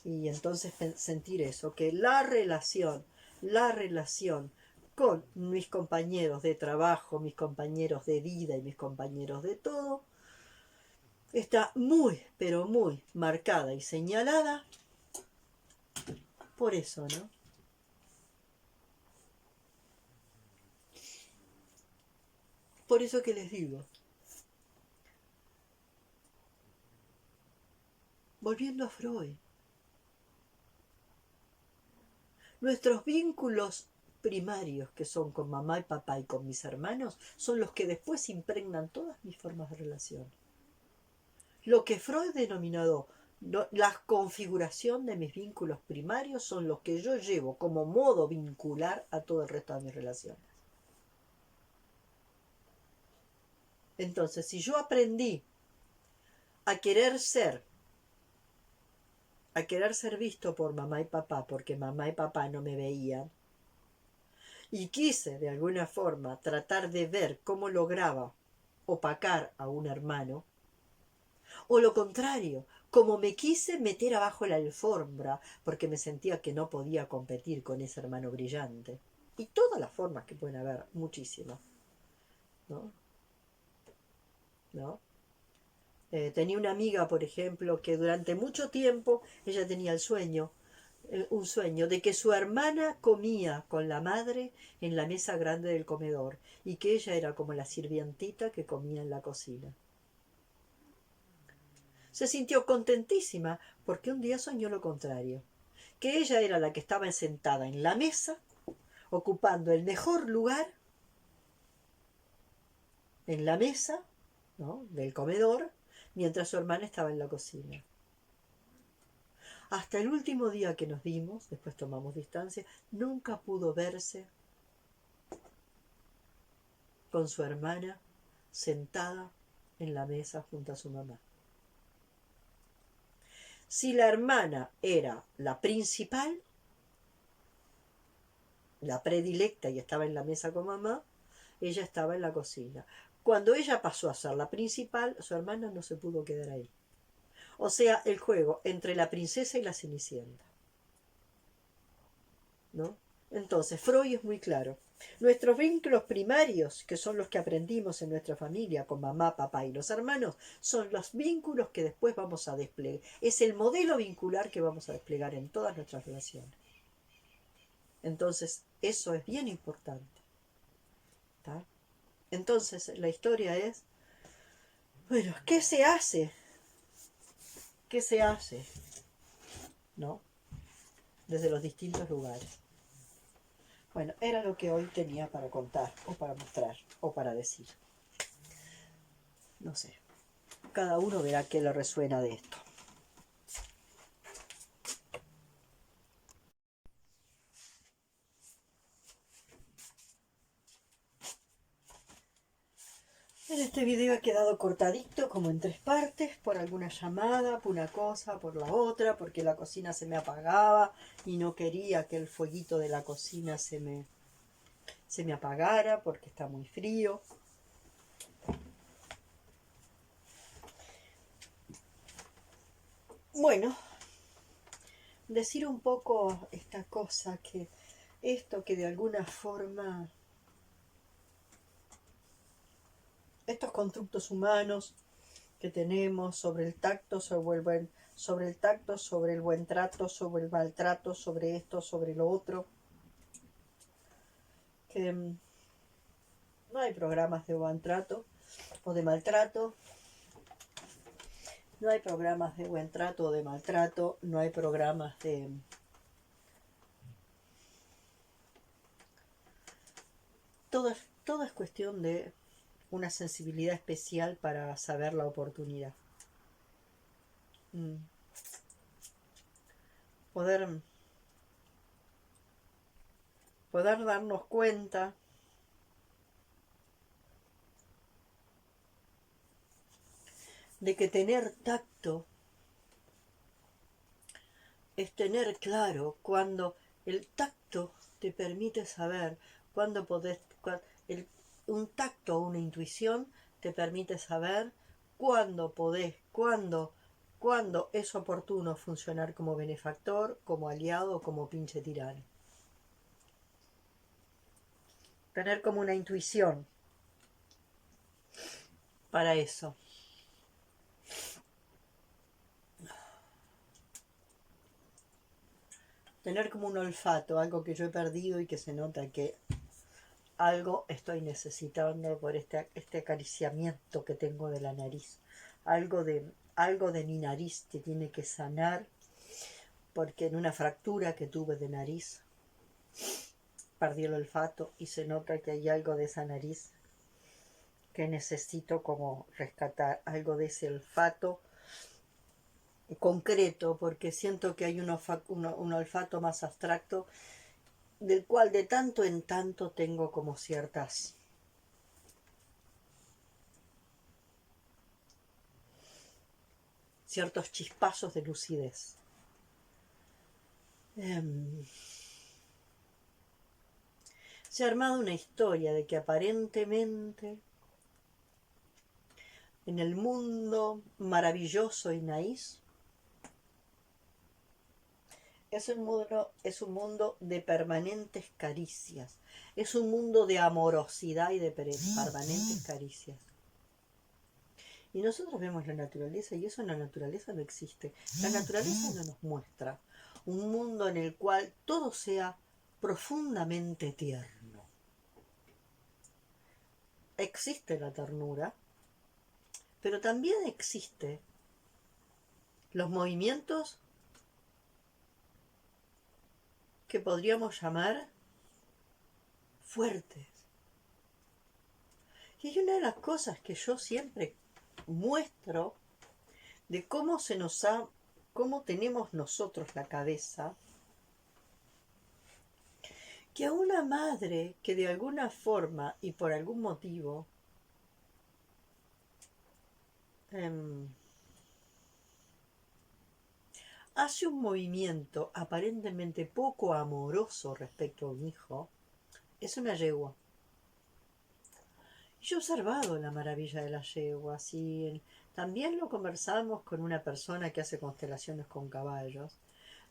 Y entonces sentir eso, que la relación con mis compañeros de trabajo, mis compañeros de vida y mis compañeros de todo, está muy, pero muy marcada y señalada por eso, ¿no? Por eso que les digo, volviendo a Freud, nuestros vínculos primarios, que son con mamá y papá y con mis hermanos, son los que después impregnan todas mis formas de relación. Lo que Freud denominó la configuración de mis vínculos primarios son los que yo llevo como modo vincular a todo el resto de mis relaciones. Entonces, si yo aprendí a querer ser visto por mamá y papá, porque mamá y papá no me veían, y quise de alguna forma tratar de ver cómo lograba opacar a un hermano, o lo contrario, como me quise meter abajo la alfombra porque me sentía que no podía competir con ese hermano brillante. Y todas las formas que pueden haber, muchísimas, ¿no? ¿No? Tenía una amiga, por ejemplo, que durante mucho tiempo ella tenía un sueño de que su hermana comía con la madre en la mesa grande del comedor y que ella era como la sirvientita que comía en la cocina. Se sintió contentísima porque un día soñó lo contrario, que ella era la que estaba sentada en la mesa, ocupando el mejor lugar en la mesa, ¿no?, del comedor, mientras su hermana estaba en la cocina. Hasta el último día que nos vimos, después tomamos distancia, nunca pudo verse con su hermana sentada en la mesa junto a su mamá. Si la hermana era la principal, la predilecta y estaba en la mesa con mamá, ella estaba en la cocina. Cuando ella pasó a ser la principal, su hermana no se pudo quedar ahí. O sea, el juego entre la princesa y la cenicienta, ¿no? Entonces, Freud es muy claro. Nuestros vínculos primarios, que son los que aprendimos en nuestra familia con mamá, papá y los hermanos, son los vínculos que después vamos a desplegar. Es el modelo vincular que vamos a desplegar en todas nuestras relaciones. Entonces, eso es bien importante, ¿tá? Entonces, la historia es, bueno, ¿qué se hace? ¿Qué se hace? ¿No? Desde los distintos lugares. Bueno, era lo que hoy tenía para contar, o para mostrar, o para decir. No sé. Cada uno verá qué le resuena de esto. En este video he quedado cortadito, como en 3 partes, por alguna llamada, por una cosa, por la otra, porque la cocina se me apagaba y no quería que el fueguito de la cocina se me apagara porque está muy frío. Bueno, decir un poco esta cosa, que esto que de alguna forma, estos constructos humanos que tenemos sobre el tacto, sobre el tacto, sobre el buen trato, sobre el maltrato, sobre esto, sobre lo otro, que no hay programas de buen trato o de maltrato, no hay programas de buen trato o de maltrato, no hay programas de... Todo es cuestión de una sensibilidad especial para saber la oportunidad. Poder darnos cuenta de que tener tacto es tener claro cuando el tacto te permite saber cuándo podés, un tacto o una intuición te permite saber cuándo podés, cuándo es oportuno funcionar como benefactor, como aliado o como pinche tirano. Tener como una intuición para eso. Tener como un olfato, algo que yo he perdido y que se nota que algo estoy necesitando por este acariciamiento que tengo de la nariz. Algo de mi nariz que tiene que sanar, porque en una fractura que tuve de nariz perdí el olfato y se nota que hay algo de esa nariz que necesito como rescatar, algo de ese olfato concreto, porque siento que hay un olfato más abstracto del cual de tanto en tanto tengo como ciertos chispazos de lucidez. Se ha armado una historia de que aparentemente en el mundo maravilloso y naíz es un mundo de permanentes caricias, es un mundo de amorosidad y de permanentes caricias. Y nosotros vemos la naturaleza y eso en la naturaleza no existe. La naturaleza no nos muestra un mundo en el cual todo sea profundamente tierno. Existe la ternura, pero también existe los movimientos que podríamos llamar fuertes. Y hay una de las cosas que yo siempre muestro de cómo tenemos nosotros la cabeza, que a una madre que de alguna forma y por algún motivo hace un movimiento aparentemente poco amoroso respecto a un hijo, es una yegua. Yo he observado la maravilla de las yeguas y también lo conversamos con una persona que hace constelaciones con caballos.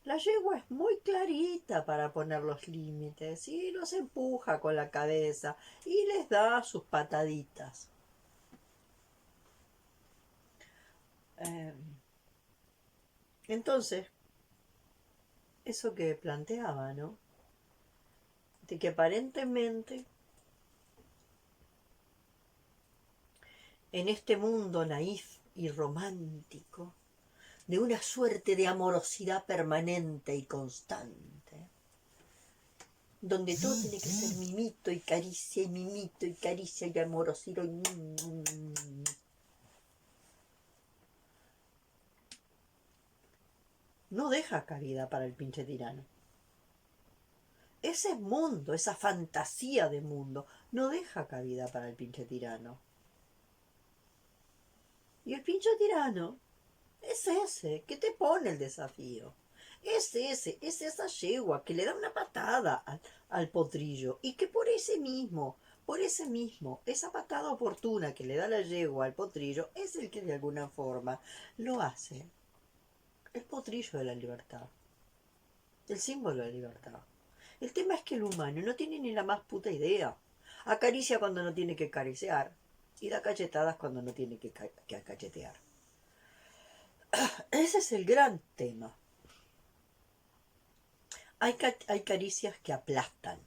La yegua es muy clarita para poner los límites y los empuja con la cabeza y les da sus pataditas. Entonces, eso que planteaba, ¿no? De que aparentemente en este mundo naif y romántico, de una suerte de amorosidad permanente y constante, donde todo tiene que ser mimito y caricia y mimito y caricia y amorosidad y no deja cabida para el pinche tirano. Ese mundo, esa fantasía de mundo, no deja cabida para el pinche tirano. Y el pinche tirano es ese que te pone el desafío. Es esa yegua que le da una patada al potrillo y que por ese mismo, esa patada oportuna que le da la yegua al potrillo es el que de alguna forma lo hace el potrillo de la libertad, el símbolo de la libertad. El tema es que el humano no tiene ni la más puta idea. Acaricia cuando no tiene que acariciar y da cachetadas cuando no tiene que cachetear. Ese es el gran tema. Hay caricias que aplastan,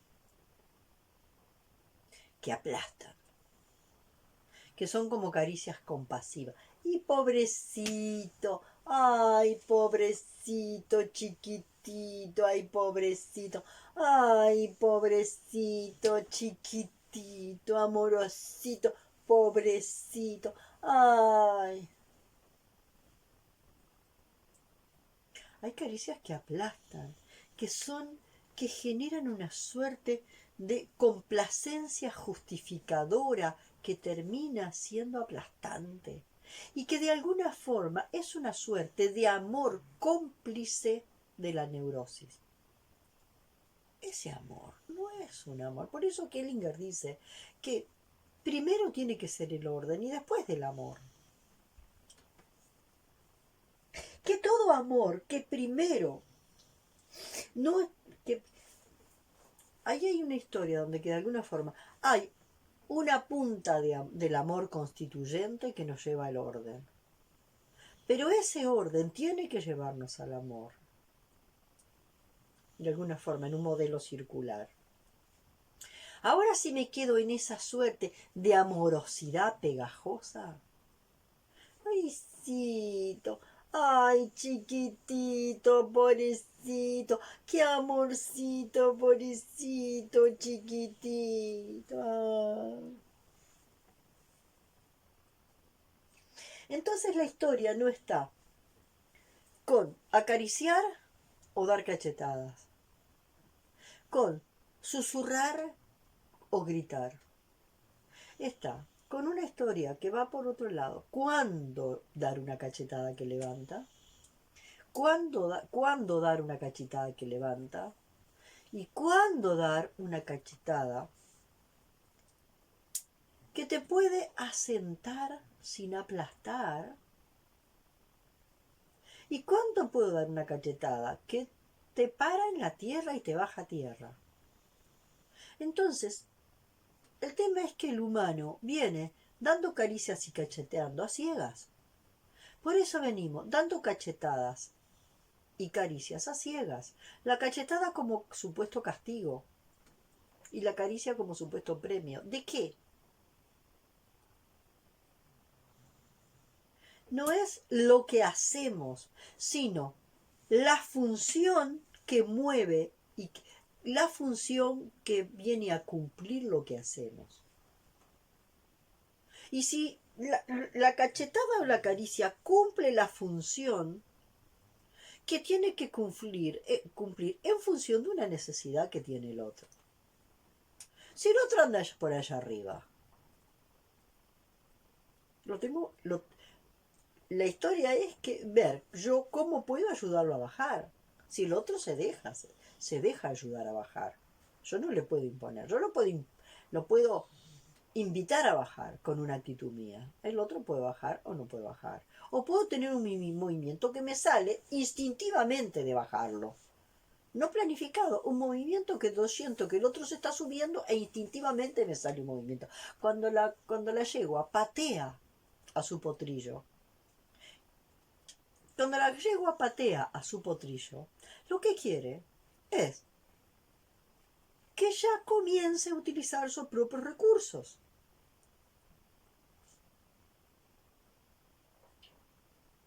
que son como caricias compasivas. Y pobrecito, ay, pobrecito, chiquitito, ay, pobrecito, chiquitito, amorosito, pobrecito, ay. Hay caricias que aplastan, que generan una suerte de complacencia justificadora que termina siendo aplastante y que de alguna forma es una suerte de amor cómplice de la neurosis. Ese amor no es un amor. Por eso Kellinger dice que primero tiene que ser el orden y después del amor. Que todo amor, que primero no, que ahí hay una historia donde que de alguna forma hay una punta del amor constituyente que nos lleva al orden. Pero ese orden tiene que llevarnos al amor. De alguna forma, en un modelo circular. Ahora si me quedo en esa suerte de amorosidad pegajosa. Aycito, ay, chiquitito, pobrecito, qué amorcito, pobrecito, chiquitito. Ay. Entonces la historia no está con acariciar o dar cachetadas, con susurrar o gritar. Está con una historia que va por otro lado. ¿Cuándo dar una cachetada que levanta? ¿Cuándo dar una cachetada que levanta? y cuándo dar una cachetada que te puede asentar sin aplastar. ¿Y cuándo puedo dar una cachetada que te para en la tierra y te baja a tierra? Entonces, el tema es que el humano viene dando caricias y cacheteando a ciegas. Por eso venimos dando cachetadas y caricias a ciegas. La cachetada como supuesto castigo y la caricia como supuesto premio. ¿De qué? No es lo que hacemos, sino la función que mueve y la función que viene a cumplir lo que hacemos. Y si la cachetada o la caricia cumple la función que tiene que cumplir en función de una necesidad que tiene el otro. Si el otro anda por allá arriba, la historia es que ver yo cómo puedo ayudarlo a bajar. Si el otro se deja ayudar a bajar. Yo no le puedo imponer, yo lo puedo invitar a bajar con una actitud mía. El otro puede bajar o no puede bajar. O puedo tener un movimiento que me sale instintivamente de bajarlo. No planificado, un movimiento que yo siento que el otro se está subiendo e instintivamente me sale un movimiento. Cuando la yegua patea a su potrillo, cuando la yegua patea a su potrillo, lo que quiere es que ya comience a utilizar sus propios recursos.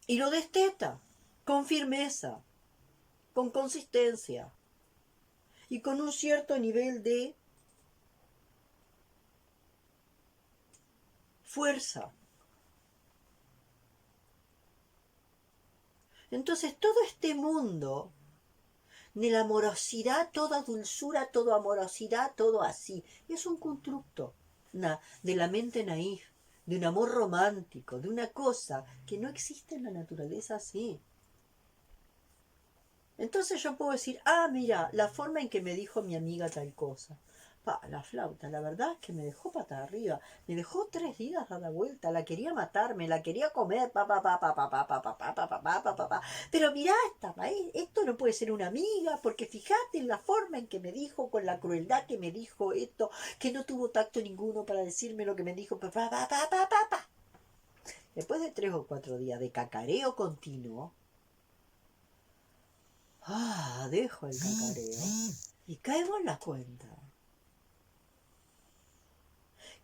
Y lo desteta con firmeza, con consistencia y con un cierto nivel de fuerza. Entonces todo este mundo de la amorosidad, toda dulzura, todo amorosidad, todo así, es un constructo de la mente naif, de un amor romántico, de una cosa que no existe en la naturaleza así. Entonces yo puedo decir, mira, la forma en que me dijo mi amiga tal cosa. La flauta, la verdad es que me dejó patada arriba, me dejó 3 días a la vuelta, la quería matar, me la quería comer, pero mirá, esto no puede ser una amiga, porque fíjate en la forma en que me dijo, con la crueldad que me dijo esto, que no tuvo tacto ninguno para decirme lo que me dijo, Después de 3 o 4 días de cacareo continuo, dejo el cacareo y caigo en la cuenta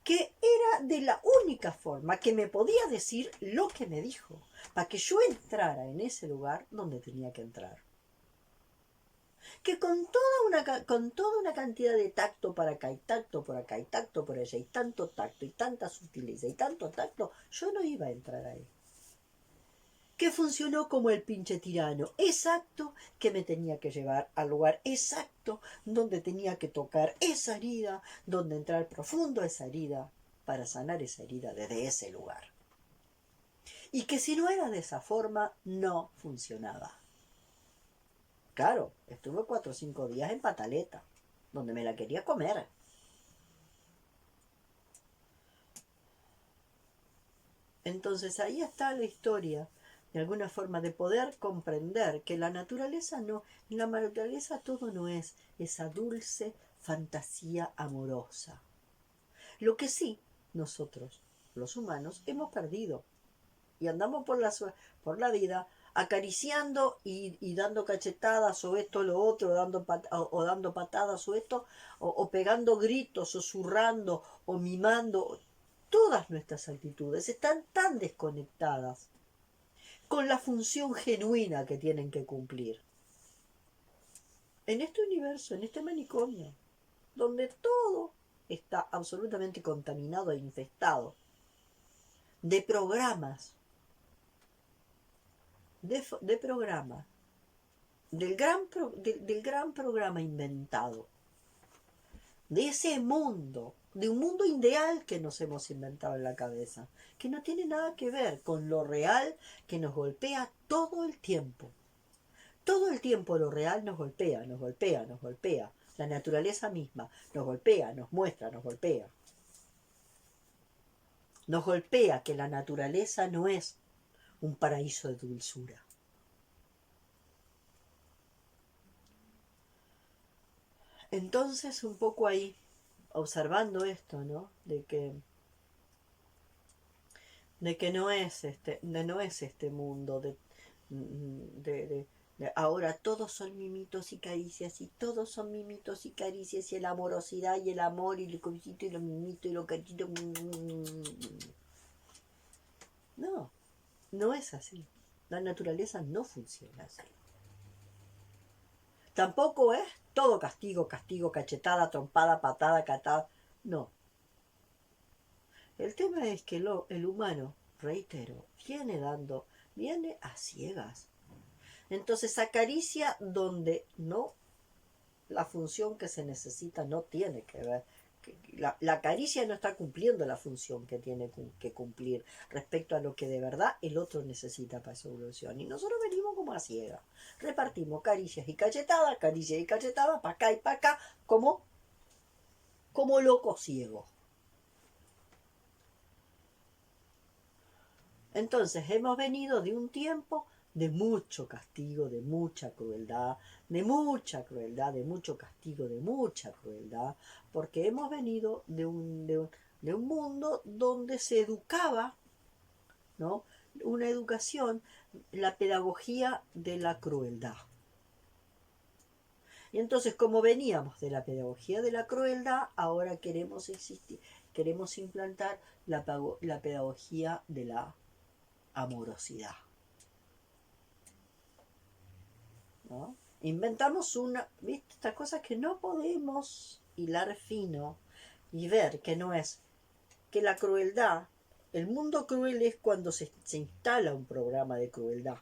que era de la única forma que me podía decir lo que me dijo, para que yo entrara en ese lugar donde tenía que entrar. Que con toda una cantidad de tacto para acá y tacto por acá y tacto por allá y tanto tacto y tanta sutileza y tanto tacto, yo no iba a entrar ahí. Que funcionó como el pinche tirano exacto que me tenía que llevar al lugar exacto donde tenía que tocar esa herida, donde entrar profundo a esa herida para sanar esa herida desde ese lugar. Y que si no era de esa forma, no funcionaba. Claro, estuve 4 o 5 días en pataleta, donde me la quería comer. Entonces ahí está la historia, de alguna forma, de poder comprender que la naturaleza no, en la naturaleza todo no es esa dulce fantasía amorosa. Lo que sí, nosotros, los humanos, hemos perdido. Y andamos por la vida acariciando y dando cachetadas o esto o lo otro, o dando patadas o esto, o pegando gritos, o zurrando, o mimando. Todas nuestras actitudes están tan desconectadas con la función genuina que tienen que cumplir. En este universo, en este manicomio, donde todo está absolutamente contaminado e infestado de programas, de programas, del gran programa inventado, de ese mundo, de un mundo ideal que nos hemos inventado en la cabeza, que no tiene nada que ver con lo real que nos golpea todo el tiempo. Todo el tiempo lo real nos golpea, nos golpea, nos golpea. La naturaleza misma nos golpea, nos muestra, nos golpea. Nos golpea que la naturaleza no es un paraíso de dulzura. Entonces, un poco ahí, observando esto, ¿no? De que no es este mundo de ahora todos son mimitos y caricias y todos son mimitos y caricias y la amorosidad y el amor y el cosito y los mimitos y los cariñitos. No, no es así. La naturaleza no funciona así. Tampoco es todo castigo, castigo, cachetada, trompada, patada, catada. No. El tema es que el humano, reitero, viene a ciegas. Entonces acaricia donde no, la función que se necesita no tiene que ver. La caricia no está cumpliendo la función que tiene que cumplir respecto a lo que de verdad el otro necesita para su evolución. Y nosotros venimos como a ciegas. Repartimos caricias y cachetadas, para acá y para acá, como locos ciegos. Entonces hemos venido de un tiempo de mucho castigo, de mucha crueldad, de mucho castigo, de mucha crueldad, porque hemos venido de un mundo donde se educaba, ¿no? Una educación, la pedagogía de la crueldad. Y entonces, como veníamos de la pedagogía de la crueldad, ahora queremos implantar la pedagogía de la amorosidad, ¿no? Inventamos ¿viste? Estas cosas que no podemos hilar fino y ver que no es, que la crueldad, el mundo cruel es cuando se instala un programa de crueldad.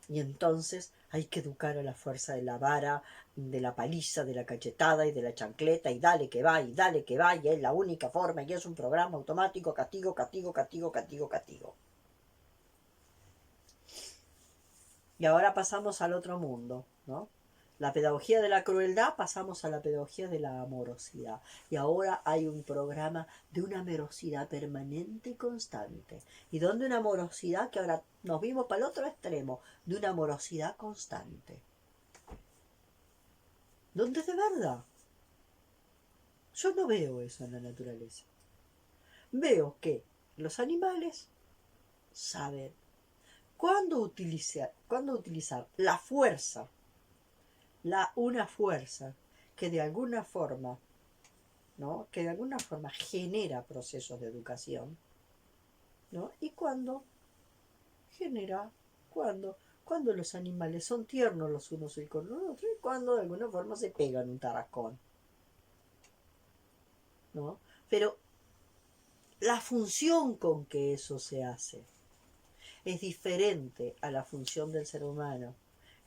Y entonces hay que educar a la fuerza de la vara, de la paliza, de la cachetada y de la chancleta, y dale que va, y dale que va, y es la única forma, y es un programa automático, castigo, castigo, castigo, castigo, castigo. Y ahora pasamos al otro mundo, ¿no? La pedagogía de la crueldad, pasamos a la pedagogía de la amorosidad. Y ahora hay un programa de una amorosidad permanente y constante. Y donde una amorosidad, que ahora nos vimos para el otro extremo, de una amorosidad constante. ¿Dónde de verdad? Yo no veo eso en la naturaleza. Veo que los animales saben cuándo utilizar la fuerza, una fuerza que de alguna forma, ¿no? Que de alguna forma genera procesos de educación, ¿no? Y cuando los animales son tiernos los unos con los otros y cuando de alguna forma se pegan un tarascón, ¿no? Pero la función con que eso se hace es diferente a la función del ser humano.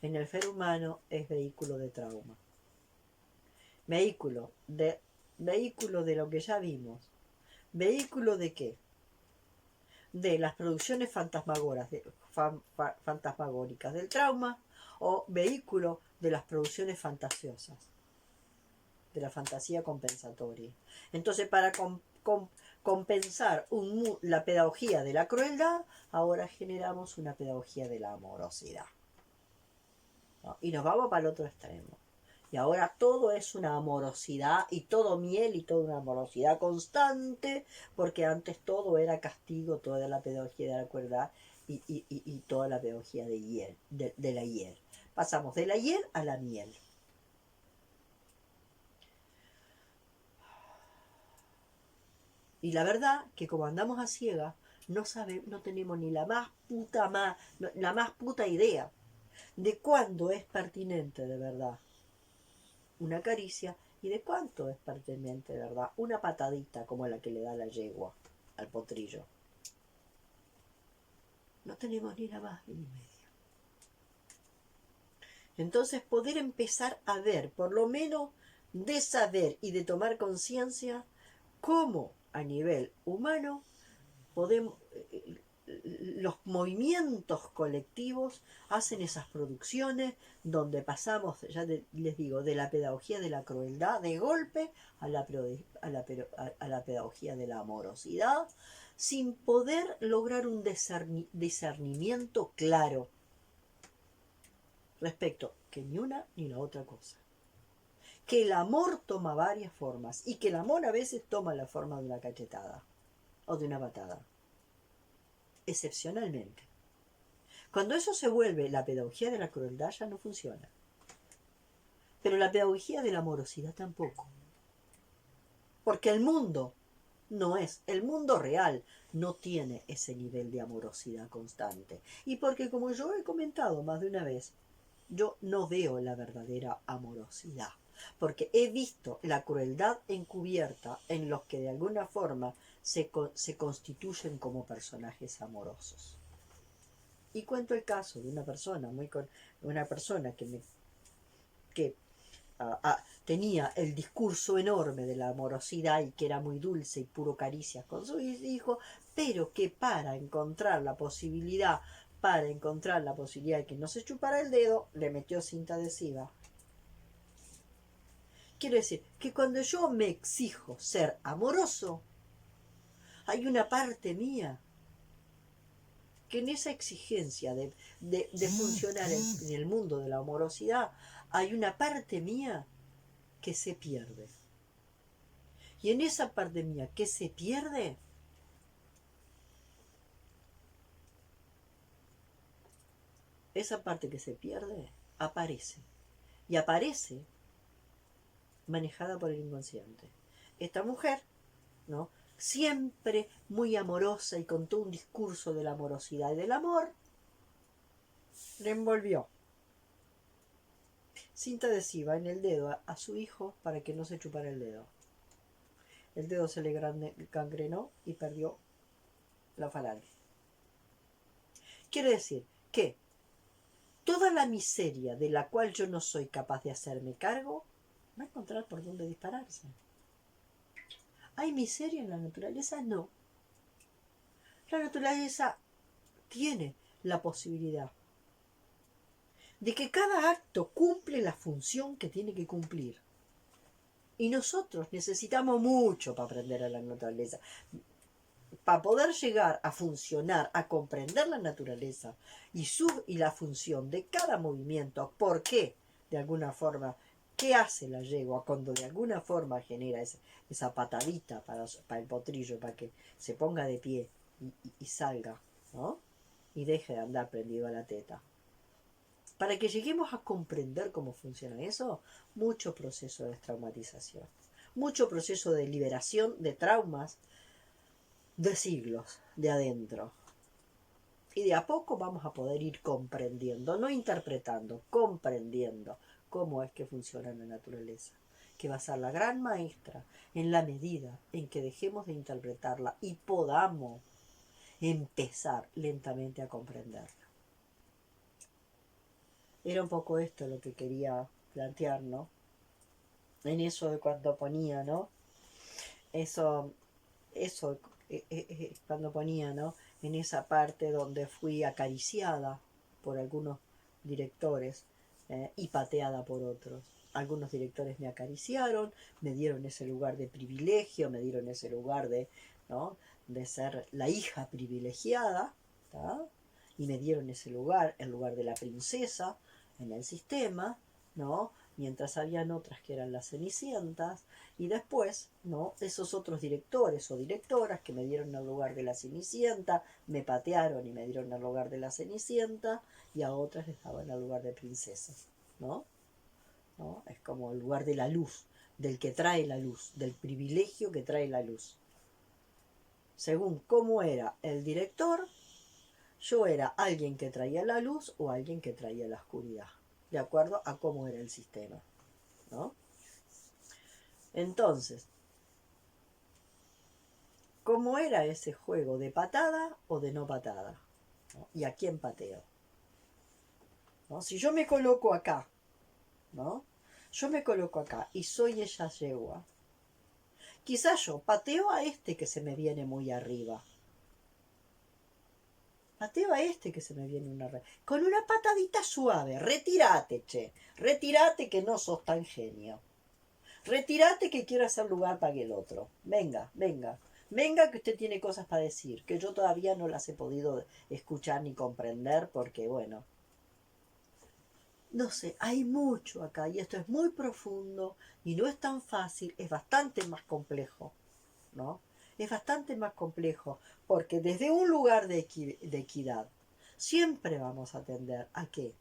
En el ser humano es vehículo de trauma. Vehículo de lo que ya vimos. ¿Vehículo de qué? De las producciones fantasmagóricas del trauma, o vehículo de las producciones fantasiosas, de la fantasía compensatoria. Entonces, para compensar la pedagogía de la crueldad, ahora generamos una pedagogía de la amorosidad, ¿no? Y nos vamos para el otro extremo. Y ahora todo es una amorosidad y todo miel y toda una amorosidad constante, porque antes todo era castigo, toda la pedagogía de la crueldad y toda la pedagogía de la hiel. Pasamos de la hiel a la miel. Y la verdad que como andamos a ciegas, no tenemos ni la más puta idea de cuándo es pertinente de verdad una caricia y de cuánto es pertinente de verdad una patadita como la que le da la yegua al potrillo. No tenemos ni la más ni media. Entonces poder empezar a ver, por lo menos de saber y de tomar conciencia, cómo a nivel humano podemos, los movimientos colectivos hacen esas producciones donde pasamos, les digo, de la pedagogía de la crueldad de golpe a la pedagogía de la amorosidad, sin poder lograr un discernimiento claro respecto que ni una ni la otra cosa. Que el amor toma varias formas y que el amor a veces toma la forma de una cachetada o de una patada. Excepcionalmente. Cuando eso se vuelve la pedagogía de la crueldad ya no funciona. Pero la pedagogía de la amorosidad tampoco. Porque el mundo el mundo real no tiene ese nivel de amorosidad constante. Y porque, como yo he comentado más de una vez, yo no veo la verdadera amorosidad. Porque he visto la crueldad encubierta en los que de alguna forma se constituyen como personajes amorosos. Y cuento el caso de una persona, que tenía el discurso enorme de la amorosidad y que era muy dulce y puro caricias con su hijo, pero que para encontrar la posibilidad de que no se chupara el dedo, le metió cinta adhesiva. Quiero decir que cuando yo me exijo ser amoroso, hay una parte mía que en esa exigencia de funcionar en el mundo de la amorosidad, hay una parte mía que se pierde. Y en esa parte mía que se pierde, esa parte que se pierde aparece. Y aparece manejada por el inconsciente. Esta mujer, ¿no?, siempre muy amorosa y con todo un discurso de la amorosidad y del amor, le envolvió cinta adhesiva en el dedo a su hijo para que no se chupara el dedo. El dedo se le gangrenó y perdió la falange. Quiere decir que toda la miseria de la cual yo no soy capaz de hacerme cargo va a encontrar por dónde dispararse. ¿Hay miseria en la naturaleza? No. La naturaleza tiene la posibilidad de que cada acto cumple la función que tiene que cumplir. Y nosotros necesitamos mucho para aprender a la naturaleza. Para poder llegar a funcionar, a comprender la naturaleza y la función de cada movimiento, ¿por qué? De alguna forma, ¿qué hace la yegua cuando de alguna forma genera esa patadita para el potrillo, para que se ponga de pie y salga, ¿no?, y deje de andar prendido a la teta? Para que lleguemos a comprender cómo funciona eso, mucho proceso de destraumatización, mucho proceso de liberación de traumas de siglos de adentro. Y de a poco vamos a poder ir comprendiendo, no interpretando, comprendiendo cómo es que funciona la naturaleza, que va a ser la gran maestra en la medida en que dejemos de interpretarla y podamos empezar lentamente a comprenderla. Era un poco esto lo que quería plantear, ¿no? En eso de cuando ponía, ¿no? Eso cuando ponía, ¿no?, en esa parte donde fui acariciada por algunos directores y pateada por otros. Algunos directores me acariciaron, me dieron ese lugar de privilegio, me dieron ese lugar ¿no?, de ser la hija privilegiada, ¿tá?, y me dieron ese lugar, el lugar de la princesa en el sistema, ¿no?, mientras habían otras que eran las cenicientas, y después, ¿no?, esos otros directores o directoras que me dieron el lugar de la cenicienta, me patearon y me dieron el lugar de la cenicienta, y a otras les daban el lugar de princesa, ¿no? ¿No? Es como el lugar de la luz, del que trae la luz, del privilegio que trae la luz. Según cómo era el director, yo era alguien que traía la luz o alguien que traía la oscuridad, de acuerdo a cómo era el sistema, ¿no? Entonces, ¿cómo era ese juego de patada o de no patada? ¿No? ¿Y a quién pateo? ¿No? Si yo me coloco acá, ¿no?, yo me coloco acá y soy ella yegua, quizás yo pateo a este que se me viene muy arriba, pateaba este que se me viene con una patadita suave. Retírate, che. Retírate que no sos tan genio. Retírate que quiero hacer lugar para el otro. Venga, venga. Venga que usted tiene cosas para decir, que yo todavía no las he podido escuchar ni comprender porque, bueno, no sé, hay mucho acá y esto es muy profundo y no es tan fácil, es bastante más complejo, ¿no? Es bastante más complejo porque desde un lugar de equidad siempre vamos a tender a qué?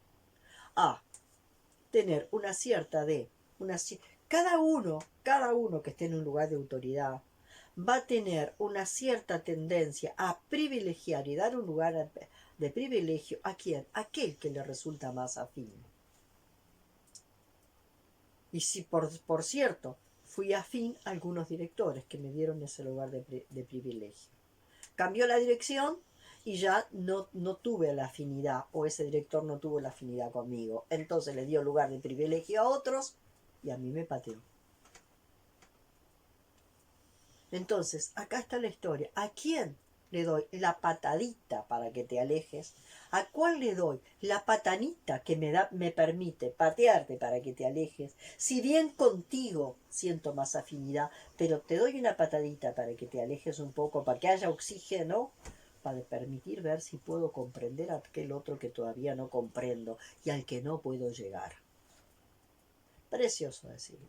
A tener una cierta de, cada uno que esté en un lugar de autoridad va a tener una cierta tendencia a privilegiar y dar un lugar de privilegio a quién, aquel que le resulta más afín. Y si por cierto fui afín a algunos directores que me dieron ese lugar de privilegio. Cambió la dirección y ya no tuve la afinidad, o ese director no tuvo la afinidad conmigo. Entonces le dio lugar de privilegio a otros y a mí me pateó. Entonces, acá está la historia. ¿A quién le doy la patadita para que te alejes? ¿A cuál le doy la patanita que me permite patearte para que te alejes? Si bien contigo siento más afinidad, pero te doy una patadita para que te alejes un poco, para que haya oxígeno, para permitir ver si puedo comprender a aquel otro que todavía no comprendo y al que no puedo llegar. Precioso decirlo.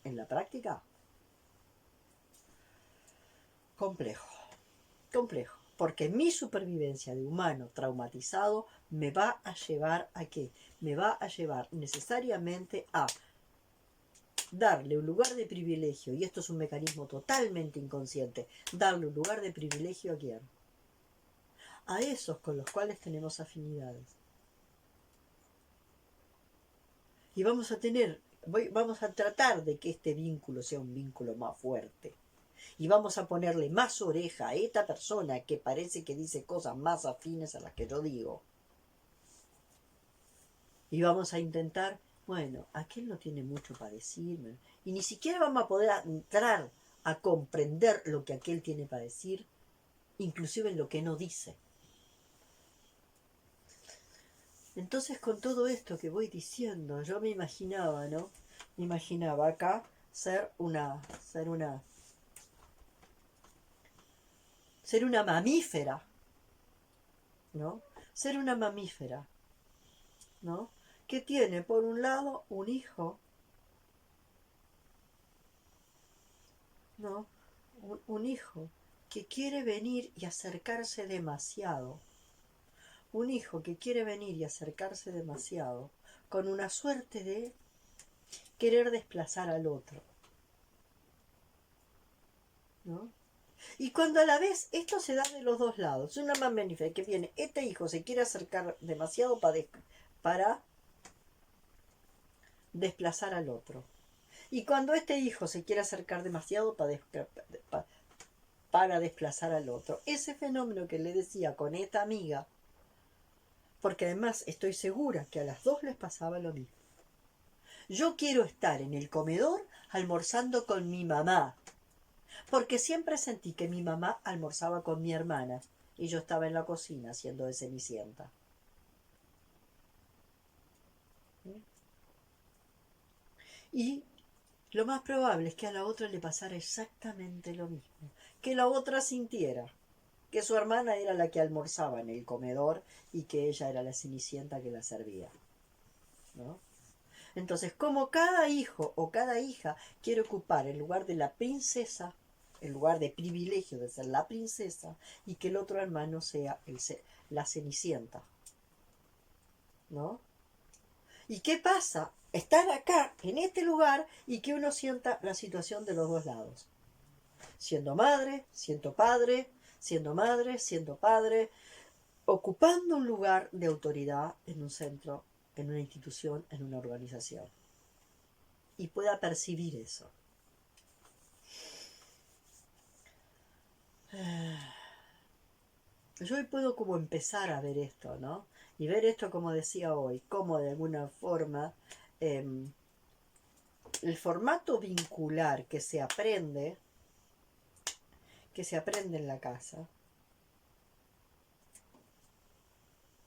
En la práctica, complejo. Complejo, porque mi supervivencia de humano traumatizado me va a llevar a qué? Me va a llevar necesariamente a darle un lugar de privilegio, y esto es un mecanismo totalmente inconsciente, darle un lugar de privilegio a quién? A esos con los cuales tenemos afinidades. Y vamos a tratar de que este vínculo sea un vínculo más fuerte. Y vamos a ponerle más oreja a esta persona que parece que dice cosas más afines a las que yo digo. Y vamos a intentar, bueno, aquel no tiene mucho para decirme. Y ni siquiera vamos a poder entrar a comprender lo que aquel tiene para decir, inclusive en lo que no dice. Entonces, con todo esto que voy diciendo, yo me imaginaba, ¿no? Me imaginaba acá ser una mamífera, ¿no? Ser una mamífera, ¿no? Que tiene por un lado un hijo, ¿no? Un hijo que quiere venir y acercarse demasiado. Un hijo que quiere venir y acercarse demasiado, con una suerte de querer desplazar al otro, ¿no? Y cuando a la vez esto se da de los dos lados, una mamá que viene, este hijo se quiere acercar demasiado para desplazar al otro. Y cuando este hijo se quiere acercar demasiado para desplazar al otro, ese fenómeno que le decía con esta amiga, porque además estoy segura que a las dos les pasaba lo mismo. Yo quiero estar en el comedor almorzando con mi mamá, porque siempre sentí que mi mamá almorzaba con mi hermana y yo estaba en la cocina haciendo de cenicienta. Y lo más probable es que a la otra le pasara exactamente lo mismo, que la otra sintiera que su hermana era la que almorzaba en el comedor y que ella era la cenicienta que la servía, ¿no? Entonces, como cada hijo o cada hija quiere ocupar el lugar de la princesa, el lugar de privilegio de ser la princesa, y que el otro hermano sea la cenicienta, ¿no? ¿Y qué pasa? Estar acá, en este lugar, y que uno sienta la situación de los dos lados. Siendo madre, siendo padre, siendo madre, siendo padre, ocupando un lugar de autoridad en un centro, en una institución, en una organización. Y pueda percibir eso. Yo hoy puedo como empezar a ver esto, ¿no? Y ver esto, como decía hoy, como de alguna forma el formato vincular que se aprende en la casa,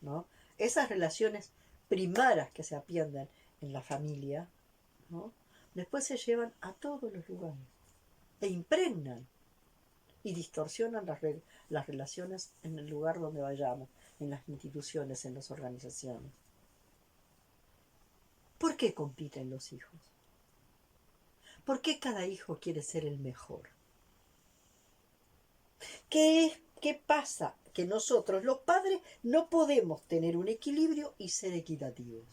¿no? Esas relaciones primarias que se aprenden en la familia, ¿no? Después se llevan a todos los lugares e impregnan y distorsionan las relaciones en el lugar donde vayamos, en las instituciones, en las organizaciones. ¿Por qué compiten los hijos? ¿Por qué cada hijo quiere ser el mejor? ¿Qué pasa? Que nosotros, los padres, no podemos tener un equilibrio y ser equitativos.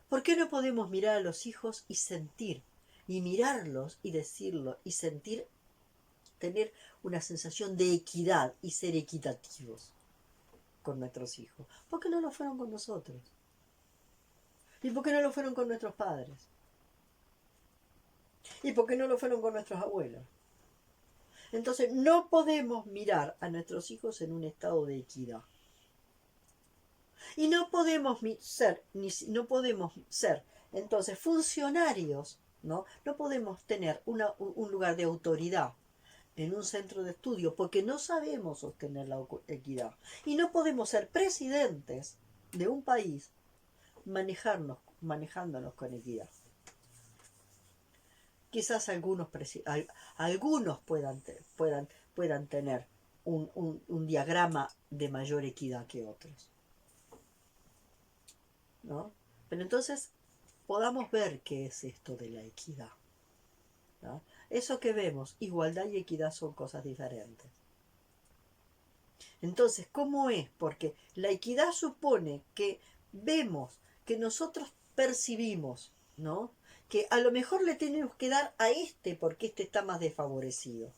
¿Por qué no podemos mirar a los hijos y sentir? Y mirarlos y decirlo y sentir, tener una sensación de equidad y ser equitativos con nuestros hijos? ¿Por qué no lo fueron con nosotros? ¿Y por qué no lo fueron con nuestros padres? ¿Y por qué no lo fueron con nuestros abuelos? Entonces no podemos mirar a nuestros hijos en un estado de equidad. Y no podemos ser entonces funcionarios, ¿no? No podemos tener un lugar de autoridad en un centro de estudio porque no sabemos sostener la equidad. Y no podemos ser presidentes de un país manejándonos con equidad. Quizás algunos puedan tener un diagrama de mayor equidad que otros, ¿no? Pero entonces podamos ver qué es esto de la equidad, ¿no? Eso que vemos, igualdad y equidad son cosas diferentes. Entonces, ¿cómo es? Porque la equidad supone que vemos, que nosotros percibimos, ¿no? Que a lo mejor le tenemos que dar a este porque este está más desfavorecido.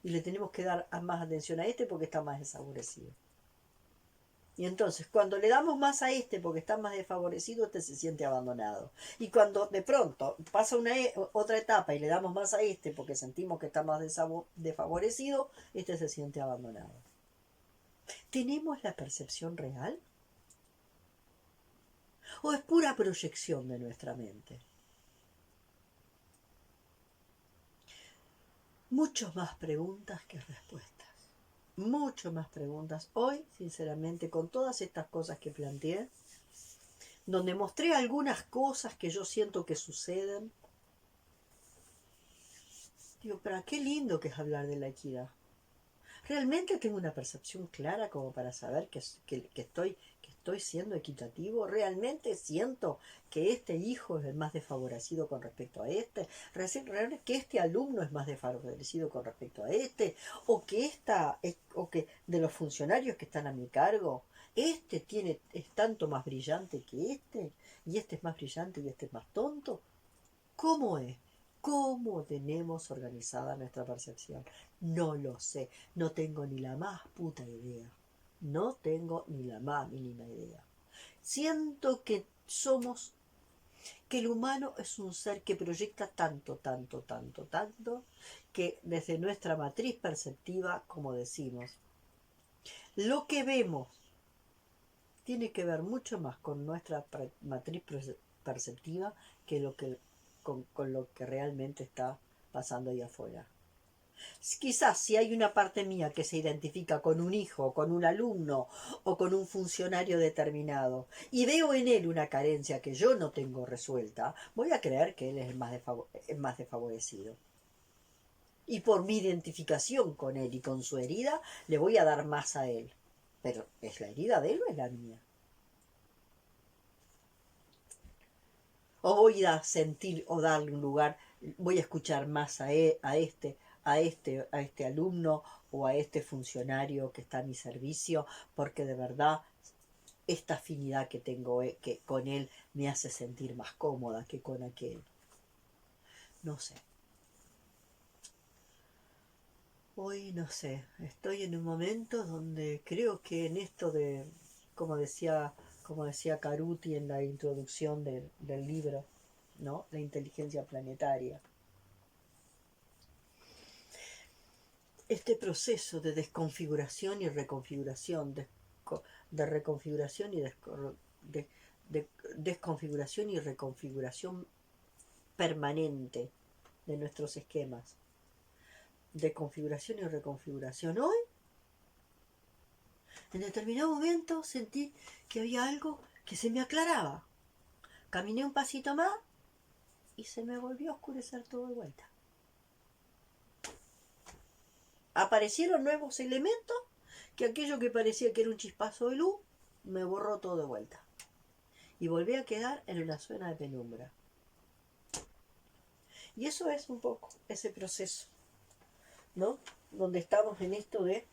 Y le tenemos que dar más atención a este porque está más desfavorecido. Y entonces, cuando le damos más a este porque está más desfavorecido, este se siente abandonado. Y cuando de pronto pasa otra etapa y le damos más a este porque sentimos que está más desfavorecido, este se siente abandonado. ¿Tenemos la percepción real? ¿O es pura proyección de nuestra mente? Mucho más preguntas que respuestas. Mucho más preguntas. Hoy, sinceramente, con todas estas cosas que planteé, donde mostré algunas cosas que yo siento que suceden, digo, pero qué lindo que es hablar de la equidad. ¿Realmente tengo una percepción clara como para saber que estoy siendo equitativo? ¿Realmente siento que este hijo es el más desfavorecido con respecto a este? ¿Realmente que este alumno es más desfavorecido con respecto a este? ¿O que de los funcionarios que están a mi cargo, es tanto más brillante que este? ¿Y este es más brillante y este es más tonto? ¿Cómo es? ¿Cómo tenemos organizada nuestra percepción? No lo sé, no tengo ni la más puta idea. No tengo ni la más mínima idea. Siento que el humano es un ser que proyecta tanto, tanto, tanto, tanto, que desde nuestra matriz perceptiva, como decimos, lo que vemos tiene que ver mucho más con nuestra matriz perceptiva que con lo que realmente está pasando ahí afuera. Quizás si hay una parte mía que se identifica con un hijo, con un alumno o con un funcionario determinado y veo en él una carencia que yo no tengo resuelta, voy a creer que él es el más desfavorecido. Y por mi identificación con él y con su herida, le voy a dar más a él. Pero ¿es la herida de él o es la mía? O voy a sentir o darle un lugar, voy a escuchar más a este alumno o a este funcionario que está a mi servicio, porque de verdad esta afinidad que tengo que con él me hace sentir más cómoda que con aquel. No sé. Hoy no sé, estoy en un momento donde creo que en esto de, como decía, como decía Caruti en la introducción del libro, ¿no? La inteligencia planetaria. Este proceso de desconfiguración y reconfiguración, de reconfiguración y de, de desconfiguración y reconfiguración permanente de nuestros esquemas, de configuración y reconfiguración. Hoy En determinado momento sentí que había algo que se me aclaraba. Caminé un pasito más y se me volvió a oscurecer todo de vuelta. Aparecieron nuevos elementos que aquello que parecía que era un chispazo de luz me borró todo de vuelta. Y volví a quedar en una zona de penumbra. Y eso es un poco ese proceso, ¿no? Donde estamos en esto de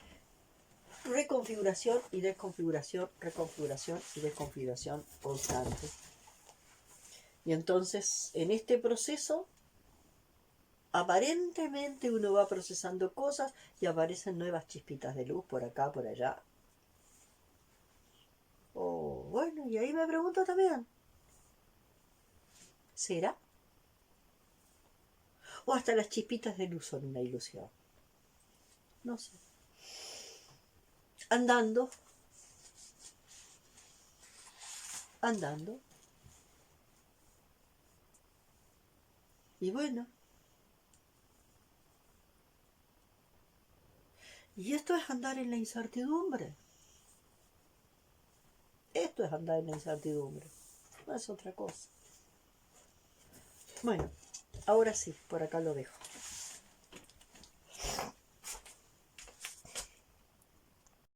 reconfiguración y desconfiguración, reconfiguración y desconfiguración constante. Y entonces, en este proceso, aparentemente uno va procesando cosas y aparecen nuevas chispitas de luz por acá, por allá. Oh, bueno, y ahí me pregunto también, ¿será? O hasta las chispitas de luz son una ilusión. No sé. Andando, andando. Y bueno, y esto es andar en la incertidumbre. Esto es andar en la incertidumbre. No es otra cosa. Bueno, ahora sí, por acá lo dejo.